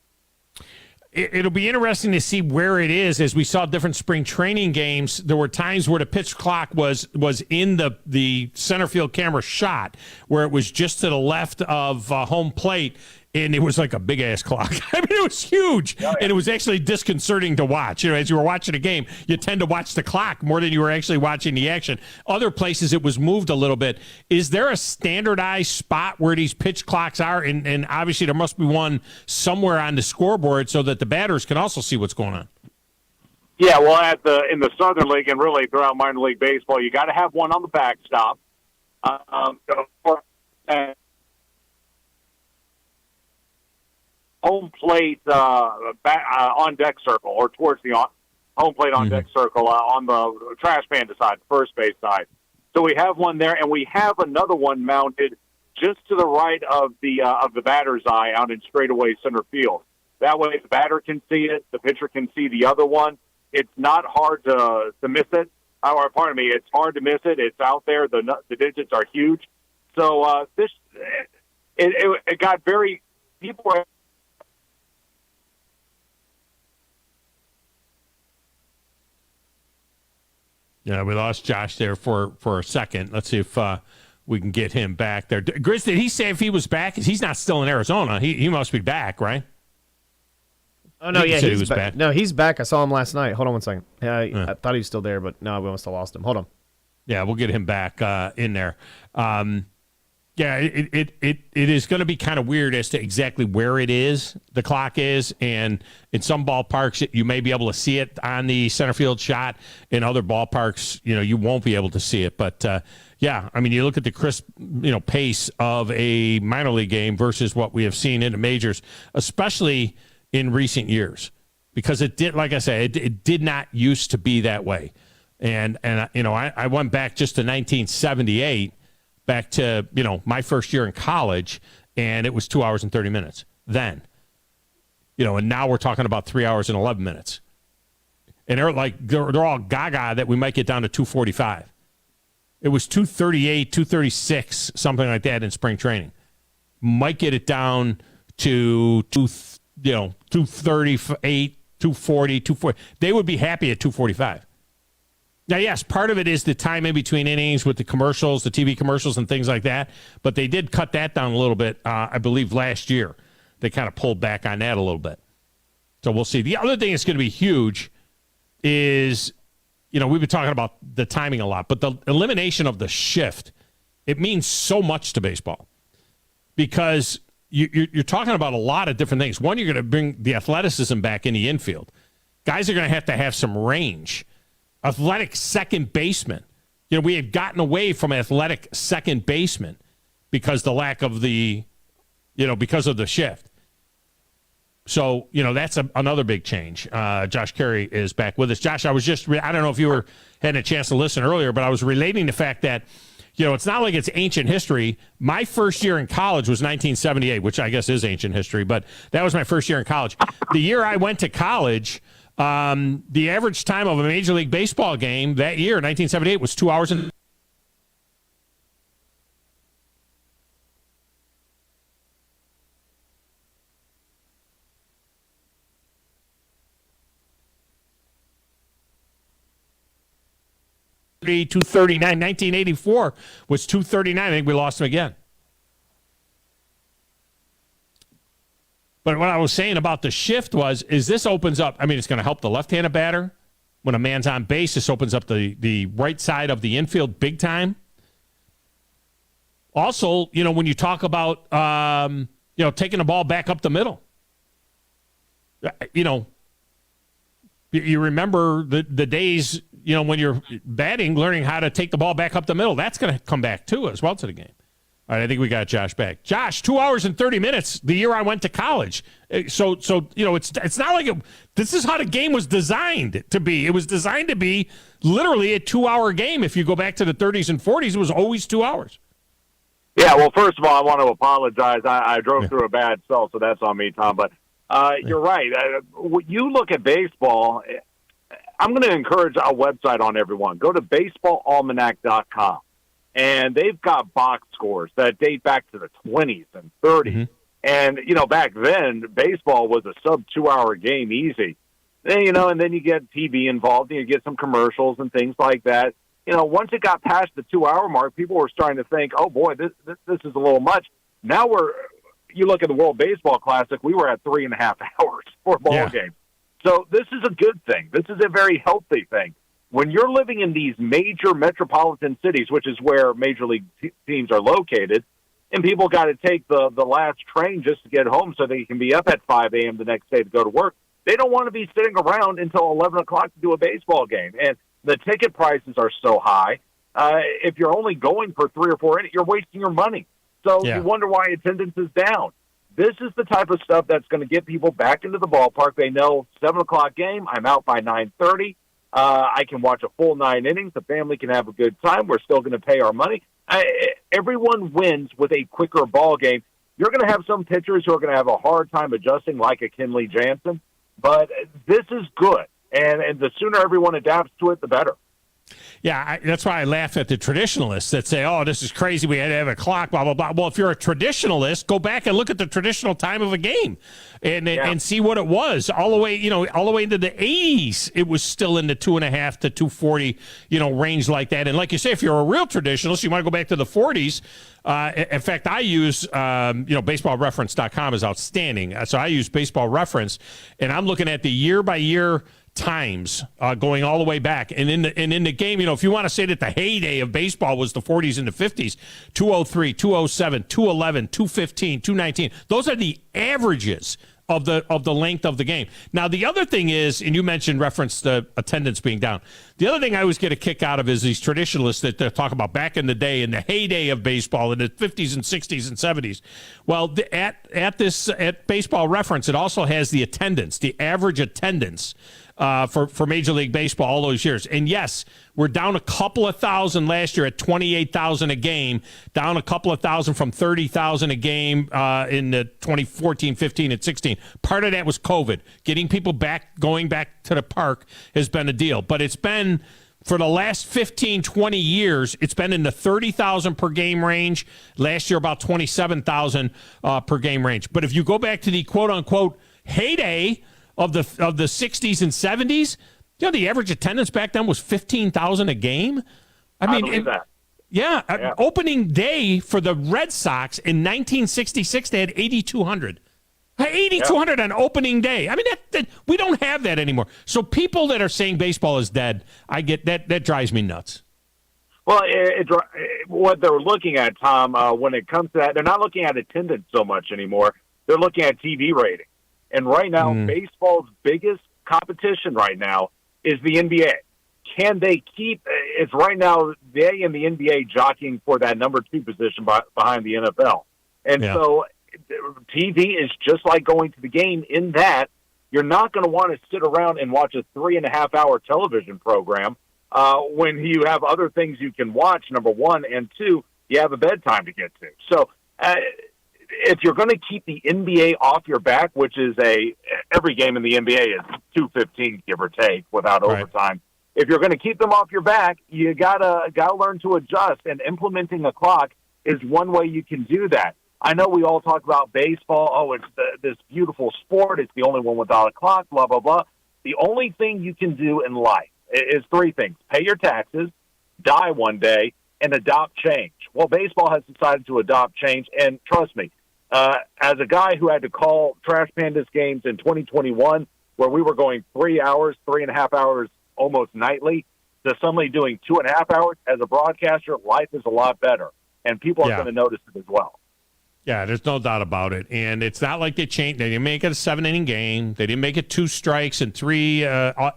S11: It'll be interesting to see where it is. As we saw different spring training games, there were times where the pitch clock was in the center field camera shot, where it was just to the left of home plate. And it was like a big-ass clock. I mean, it was huge. Oh, yeah. And it was actually disconcerting to watch. As you were watching a game, you tend to watch the clock more than you were actually watching the action. Other places, it was moved a little bit. Is there a standardized spot where these pitch clocks are? And obviously, there must be one somewhere on the scoreboard so that the batters can also see what's going on.
S2: Yeah, well, in the Southern League and really throughout minor league baseball, you got to have one on the backstop. Home plate on deck circle, or towards the home plate on deck circle on the trash panda side, first base side. So we have one there, and we have another one mounted just to the right of the batter's eye out in straightaway center field. That way the batter can see it, the pitcher can see the other one. It's not hard to miss it. Or, pardon me, it's hard to miss it. It's out there. The digits are huge. So it got very people.
S11: Yeah, we lost Josh there for a second. Let's see if we can get him back there. Grizz, did he say if he was back? He's not still in Arizona. He must be back, right?
S16: Oh, no, yeah,
S11: he was back.
S16: No, he's back. I saw him last night. Hold on one second. I thought he was still there, but no, we must have lost him. Hold on.
S11: Yeah, we'll get him back in there. Yeah, it is going to be kind of weird as to exactly where it is, the clock is, and in some ballparks you may be able to see it on the center field shot. In other ballparks, you won't be able to see it. But yeah, I mean, you look at the crisp, pace of a minor league game versus what we have seen in the majors, especially in recent years, because it did, like I said, it did not used to be that way. And I went back just to 1978. Back to, my first year in college, and it was 2 hours and 30 minutes then. And now we're talking about 3 hours and 11 minutes. And they're all gaga that we might get down to 2:45. It was 2:38, 2:36, something like that in spring training. Might get it down to 2:38, 2:40, 2:40. They would be happy at 2:45. Now, yes, part of it is the time in between innings with the commercials, the TV commercials and things like that. But they did cut that down a little bit, I believe, last year. They kind of pulled back on that a little bit. So we'll see. The other thing that's going to be huge is, we've been talking about the timing a lot, but the elimination of the shift, it means so much to baseball. Because you're talking about a lot of different things. One, you're going to bring the athleticism back in the infield. Guys are going to have some range. Athletic second baseman. We had gotten away from athletic second baseman because because of the shift. So, that's another big change. Josh Carey is back with us. Josh, I don't know if you had a chance to listen earlier, but I was relating the fact that, it's not like it's ancient history. My first year in college was 1978, which I guess is ancient history, but that was my first year in college. The year I went to college, the average time of a Major League Baseball game that year, 1978, was 2 hours and 2:39. 1984 was 2:39. I think we lost him again. But what I was saying about the shift is this opens up, it's going to help the left-handed batter. When a man's on base, this opens up the right side of the infield big time. Also, when you talk about, taking the ball back up the middle, you remember the days, when you're batting, learning how to take the ball back up the middle. That's going to come back, too, as well to the game. All right, I think we got Josh back. Josh, 2 hours and 30 minutes the year I went to college. So it's not like this is how the game was designed to be. It was designed to be literally a 2-hour game. If you go back to the 30s and 40s, it was always 2 hours.
S2: Yeah, well, first of all, I want to apologize. I drove through a bad cell, so that's on me, Tom. But you're right. When you look at baseball, I'm going to encourage a website on everyone. Go to baseballalmanac.com. And they've got box scores that date back to the 20s and 30s. Mm-hmm. And, back then, baseball was a sub-2-hour game easy. And then you get TV involved, and you get some commercials and things like that. Once it got past the 2-hour mark, people were starting to think, oh, boy, this is a little much. Now you look at the World Baseball Classic, we were at 3.5 hours for a ball game. So this is a good thing. This is a very healthy thing. When you're living in these major metropolitan cities, which is where major league teams are located, and people got to take the last train just to get home so they can be up at 5 a.m. the next day to go to work, they don't want to be sitting around until 11 o'clock to do a baseball game. And the ticket prices are so high. If you're only going for 3 or 4 innings, you're wasting your money. So you wonder why attendance is down. This is the type of stuff that's going to get people back into the ballpark. They know 7 o'clock game, I'm out by 9:30. I can watch a full 9 innings. The family can have a good time. We're still going to pay our money. Everyone wins with a quicker ball game. You're going to have some pitchers who are going to have a hard time adjusting, like a Kenley Jansen. But this is good, and the sooner everyone adapts to it, the better.
S11: Yeah, that's why I laugh at the traditionalists that say, oh, this is crazy, we had to have a clock, blah, blah, blah. Well, if you're a traditionalist, go back and look at the traditional time of a game and see what it was. All the way into the 80s, it was still in the 2.5 to 240, range like that. And like you say, if you're a real traditionalist, you want to go back to the 40s. In fact, I use, baseballreference.com is outstanding. So I use Baseball Reference, and I'm looking at the year-by-year times going all the way back. And in the game, if you want to say that the heyday of baseball was the 40s and the 50s, 203, 207, 211, 215, 219. Those are the averages of the length of the game. Now, the other thing is, and you mentioned reference to attendance being down. The other thing I always get a kick out of is these traditionalists that talk about back in the day, in the heyday of baseball in the 50s and 60s and 70s. Well, at Baseball Reference, it also has the attendance, the average attendance for Major League Baseball all those years. And yes, we're down a couple of thousand last year at 28,000 a game, down a couple of thousand from 30,000 a game in the 2014, 15, and 16. Part of that was COVID. Getting people going back to the park has been a deal. But it's been, for the last 15, 20 years, it's been in the 30,000 per game range. Last year, about 27,000 per game range. But if you go back to the quote-unquote heyday of the 60s and 70s, the average attendance back then was 15,000 a game. I believe that. Yeah, opening day for the Red Sox in 1966, they had 8,200. 8,200 on opening day. I mean, that we don't have that anymore. So people that are saying baseball is dead, I get that. That drives me nuts.
S2: Well, what they're looking at, Tom, when it comes to that, they're not looking at attendance so much anymore. They're looking at TV rating. And right now, baseball's biggest competition right now is the NBA. Can they keep? It's right now they and the NBA jockeying for that number 2 position behind the NFL. And so TV is just like going to the game in that you're not going to want to sit around and watch a 3.5-hour television program when you have other things you can watch, number one, and two, you have a bedtime to get to. So if you're going to keep the NBA off your back, which is every game in the NBA is 2:15, give or take, without overtime. If you're going to keep them off your back, you gotta learn to adjust, and implementing a clock is one way you can do that. I know we all talk about baseball. Oh, it's this beautiful sport. It's the only one without a clock, blah, blah, blah. The only thing you can do in life is 3 things. Pay your taxes, die one day, and adopt change. Well, baseball has decided to adopt change, and trust me, as a guy who had to call Trash Pandas games in 2021, where we were going 3.5 hours almost nightly, to suddenly doing 2.5 hours as a broadcaster, life is a lot better, and people are going to notice it as well.
S11: Yeah, there's no doubt about it. And it's not like they changed. They didn't make it a 7-inning game. They didn't make it 2 strikes and 3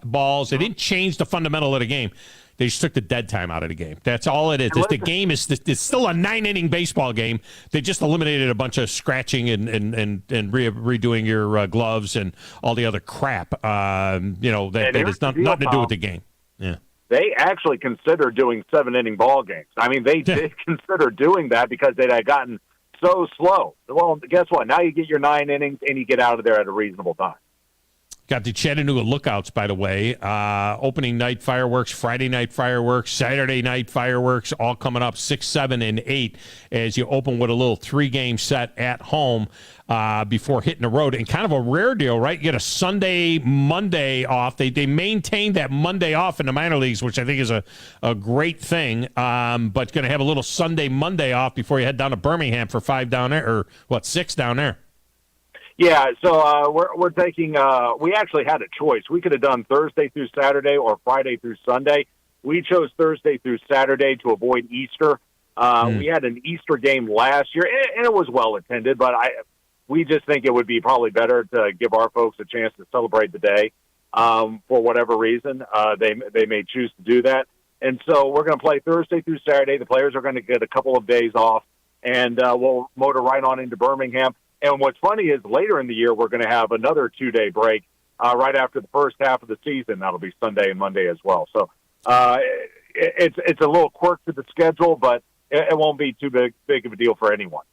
S11: balls. They didn't change the fundamental of the game. They just took the dead time out of the game. That's all it is. The game is it's still a 9-inning baseball game. They just eliminated a bunch of scratching and redoing your gloves and all the other crap. That has nothing to do with the game. Yeah.
S2: They actually considered doing 7-inning ball games. I mean, they did consider doing that because they had gotten so slow. Well, guess what? Now you get your 9 innings and you get out of there at a reasonable time.
S11: Got the Chattanooga Lookouts, by the way. Opening night fireworks, Friday night fireworks, Saturday night fireworks, all coming up 6, 7, and 8 as you open with a little 3-game set at home before hitting the road. And kind of a rare deal, right? You get a Sunday, Monday off. They maintained that Monday off in the minor leagues, which I think is a great thing. But going to have a little Sunday, Monday off before you head down to Birmingham for 5 down there, or 6 down there.
S2: Yeah, so we're taking. We actually had a choice. We could have done Thursday through Saturday or Friday through Sunday. We chose Thursday through Saturday to avoid Easter. We had an Easter game last year, and it was well attended. But we just think it would be probably better to give our folks a chance to celebrate the day. For whatever reason, they may choose to do that, and so we're going to play Thursday through Saturday. The players are going to get a couple of days off, and we'll motor right on into Birmingham. And what's funny is later in the year, we're going to have another 2-day break right after the first half of the season. That'll be Sunday and Monday as well. So it's a little quirk to the schedule, but it won't be too big of a deal for anyone.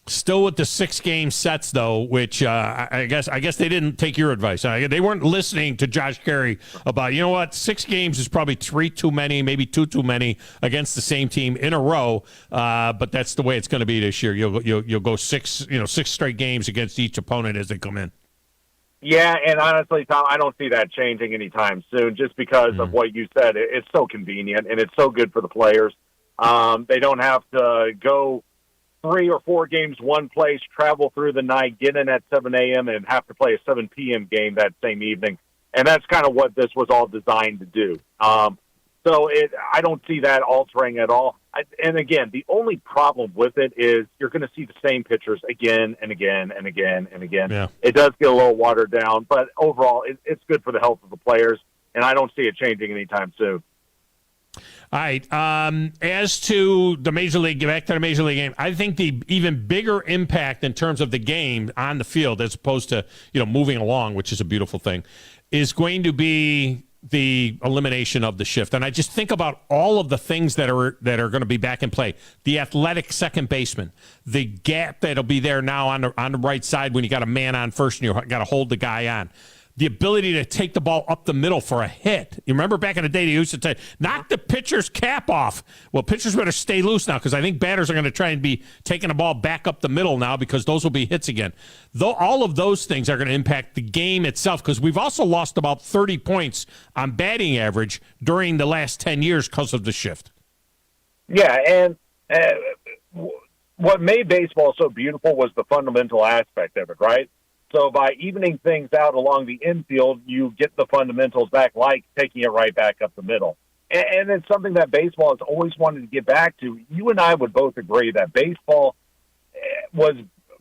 S11: Still with the 6-game sets, though, which I guess they didn't take your advice. They weren't listening to Josh Carey about, 6 games is probably 3 too many, maybe 2 too many against the same team in a row. But that's the way it's going to be this year. You'll go 6 straight games against each opponent as they come in.
S2: Yeah, and honestly, Tom, I don't see that changing anytime soon just because of what you said. It's so convenient, and it's so good for the players. They don't have to go 3 or 4 games one place, travel through the night, get in at 7 a.m., and have to play a 7 p.m. game that same evening. And that's kind of what this was all designed to do. I don't see that altering at all. And again, the only problem with it is you're going to see the same pitchers again and again and again and again.
S11: Yeah.
S2: It does get a little watered down, but overall, it's good for the health of the players, and I don't see it changing anytime soon.
S11: All right. As to the Major League, back to the Major League game, I think the even bigger impact in terms of the game on the field, as opposed to moving along, which is a beautiful thing, is going to be the elimination of the shift. And I just think about all of the things that are going to be back in play. The athletic second baseman, the gap that'll be there now on the right side when you got a man on first and you got to hold the guy on. The ability to take the ball up the middle for a hit. You remember back in the day, they used to say, knock the pitcher's cap off. Well, pitchers better stay loose now because I think batters are going to try and be taking the ball back up the middle now because those will be hits again. Though all of those things are going to impact the game itself because we've also lost about 30 points on batting average during the last 10 years because of the shift.
S2: Yeah, and what made baseball so beautiful was the fundamental aspect of it, right? So by evening things out along the infield, you get the fundamentals back, like taking it right back up the middle. And it's something that baseball has always wanted to get back to. You and I would both agree that baseball was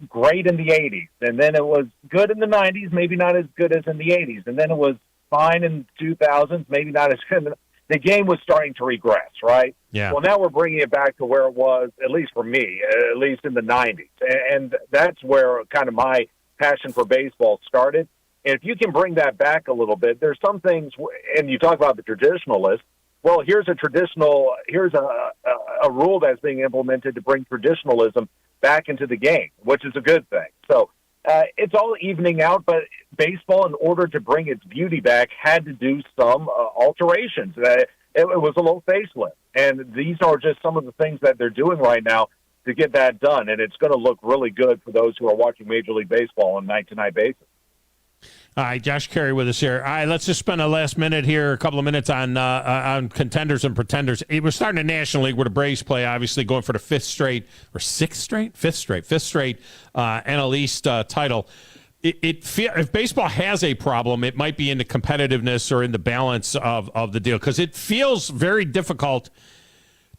S2: great in the 80s, and then it was good in the 90s, maybe not as good as in the 80s, and then it was fine in the 2000s, maybe not as good. The game was starting to regress, right?
S11: Yeah.
S2: Well, now we're bringing it back to where it was, at least for me, at least in the 90s. And that's where kind of my passion for baseball started. And if you can bring that back a little bit, there's some things, and you talk about the traditionalist. Well, here's a rule that's being implemented to bring traditionalism back into the game, which is a good thing. So it's all evening out, but baseball, in order to bring its beauty back, had to do some alterations. It was a little facelift. And these are just some of the things that they're doing right now to get that done, and it's going to look really good for those who are watching Major League Baseball on a night-to-night basis.
S11: All right, Josh Carey with us here. All right, let's just spend a last minute here, a couple of minutes on contenders and pretenders. We're starting the National League where the Braves play, obviously going for the fifth straight NL East title. If baseball has a problem, it might be in the competitiveness or in the balance of the deal because it feels very difficult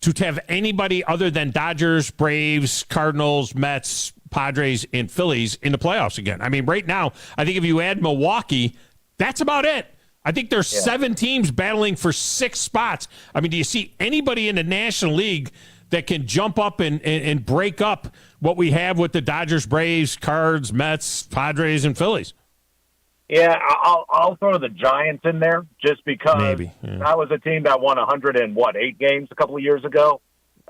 S11: to have anybody other than Dodgers, Braves, Cardinals, Mets, Padres, and Phillies in the playoffs again. I mean, right now, I think if you add Milwaukee, that's about it. I think there's 7 teams battling for 6 spots. I mean, do you see anybody in the National League that can jump up and break up what we have with the Dodgers, Braves, Cards, Mets, Padres, and Phillies?
S2: Yeah, I'll throw the Giants in there just because that was a team that won 8 games a couple of years ago.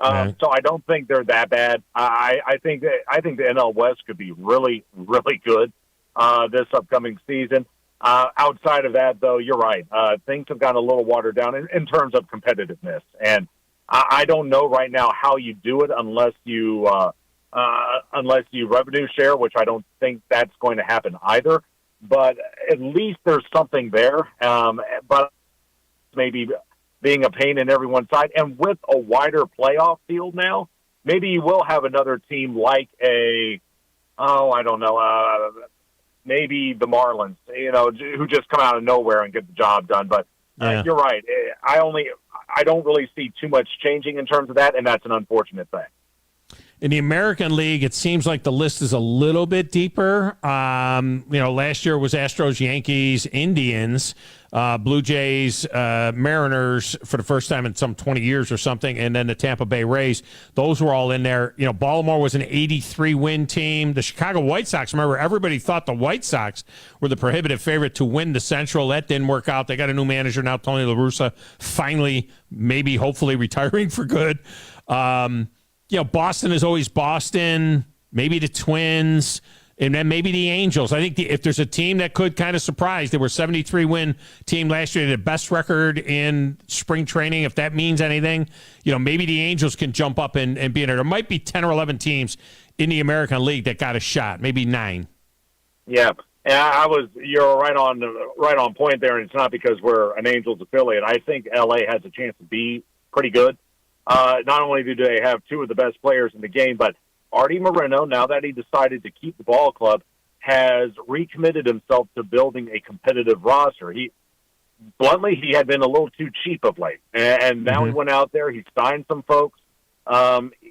S2: So I don't think they're that bad. I think the NL West could be really, really good this upcoming season. Outside of that, though, you're right. Things have gotten a little watered down in terms of competitiveness, and I don't know right now how you do it unless you revenue share, which I don't think that's going to happen either. But at least there's something there. But maybe being a pain in everyone's side. And with a wider playoff field now, maybe you will have another team like maybe the Marlins, who just come out of nowhere and get the job done. But you're right. I don't really see too much changing in terms of that, and that's an unfortunate thing.
S11: In the American League, it seems like the list is a little bit deeper. Last year was Astros, Yankees, Indians, Blue Jays, Mariners for the first time in some 20 years or something, and then the Tampa Bay Rays. Those were all in there. Baltimore was an 83-win team. The Chicago White Sox, remember, everybody thought the White Sox were the prohibitive favorite to win the Central. That didn't work out. They got a new manager now, Tony La Russa, finally, hopefully retiring for good. Boston is always Boston. maybe the Twins, and then maybe the Angels. I think if there's a team that could kind of surprise, they were a 73-win team last year, the best record in spring training. If that means anything, maybe the Angels can jump up and be in there. There might be 10 or 11 teams in the American League that got a shot, maybe 9.
S2: Yeah, and you're right on point there, and it's not because we're an Angels affiliate. I think LA has a chance to be pretty good. Not only do they have 2 of the best players in the game, but Artie Moreno, now that he decided to keep the ball club, has recommitted himself to building a competitive roster. He had been a little too cheap of late, and now he went out there, he signed some folks.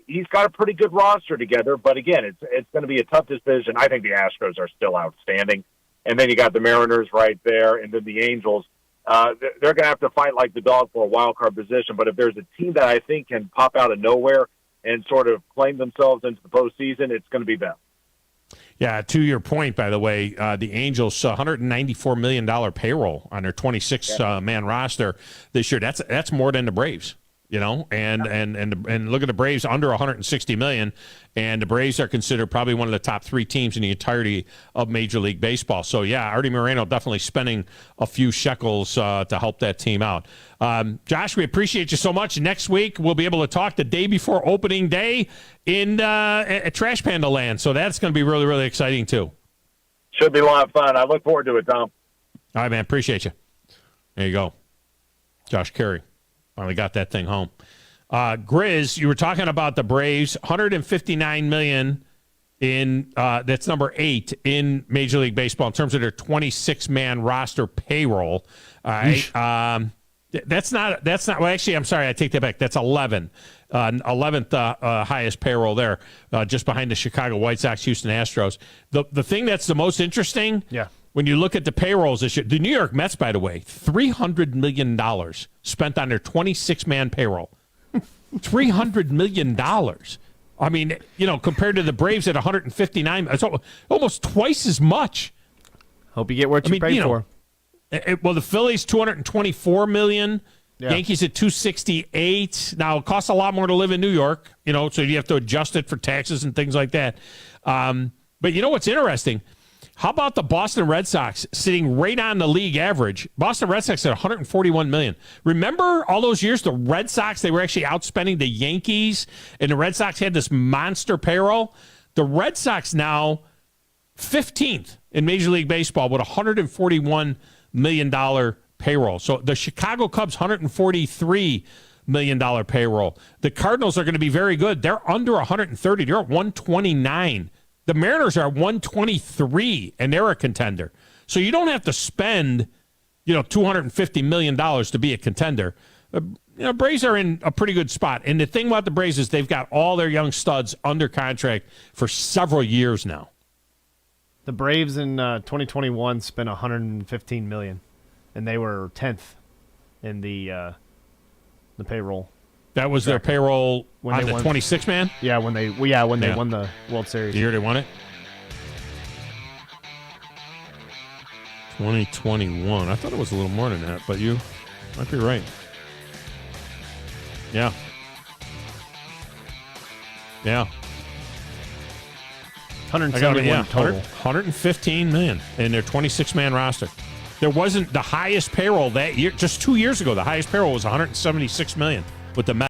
S2: He's got a pretty good roster together, but again, it's going to be a tough decision. I think the Astros are still outstanding, and then you got the Mariners right there, and then the Angels. They're going to have to fight like the dog for a wild card position, but if there's a team that I think can pop out of nowhere and sort of claim themselves into the postseason, it's going to be them.
S11: Yeah, to your point, by the way, the Angels $194 million payroll on their 26-man roster this year. That's more than the Braves. And look at the Braves, under $160 million, and the Braves are considered probably one of the top 3 teams in the entirety of Major League Baseball. So, yeah, Artie Moreno definitely spending a few shekels to help that team out. Josh, we appreciate you so much. Next week, we'll be able to talk the day before opening day in Trash Panda Land. So that's going to be really, really exciting, too.
S2: Should be a lot of fun. I look forward to it, Tom.
S11: All right, man. Appreciate you. There you go. Josh Carey. Finally got that thing home. Grizz, you were talking about the Braves, $159 million in that's number 8 in Major League Baseball in terms of their 26-man roster payroll. All right. That's not. Well, actually, I'm sorry. I take that back. That's 11. 11th highest payroll there, just behind the Chicago White Sox, Houston Astros. The thing that's the most interesting.
S16: Yeah.
S11: When you look at the payrolls this year, the New York Mets, by the way, $300 million spent on their 26-man payroll. $300 million. I mean, compared to the Braves at $159, it's almost twice as much.
S16: Hope you get what you paid for.
S11: Well, the Phillies, $224 million.
S16: Yeah.
S11: Yankees at $268. Now, it costs a lot more to live in New York, so you have to adjust it for taxes and things like that. But you know what's interesting? How about the Boston Red Sox sitting right on the league average? Boston Red Sox at $141 million. Remember all those years, the Red Sox, they were actually outspending the Yankees, and the Red Sox had this monster payroll? The Red Sox now 15th in Major League Baseball with $141 million payroll. So the Chicago Cubs, $143 million payroll. The Cardinals are going to be very good. They're under 130. They're at 129. The Mariners are 123, and they're a contender. So you don't have to spend, $250 million to be a contender. Braves are in a pretty good spot. And the thing about the Braves is they've got all their young studs under contract for several years now.
S16: The Braves in 2021 spent $115 million, and they were 10th in the payroll.
S11: That was their payroll when on the 26-man?
S16: Yeah, when they won the World Series.
S11: The year they won it? 2021. I thought it was a little more than that, but you might be right. Yeah. Yeah.
S16: 171 total.
S11: 115 million in their 26-man roster. There wasn't the highest payroll that year. Just 2 years ago, the highest payroll was 176 million with the Mets.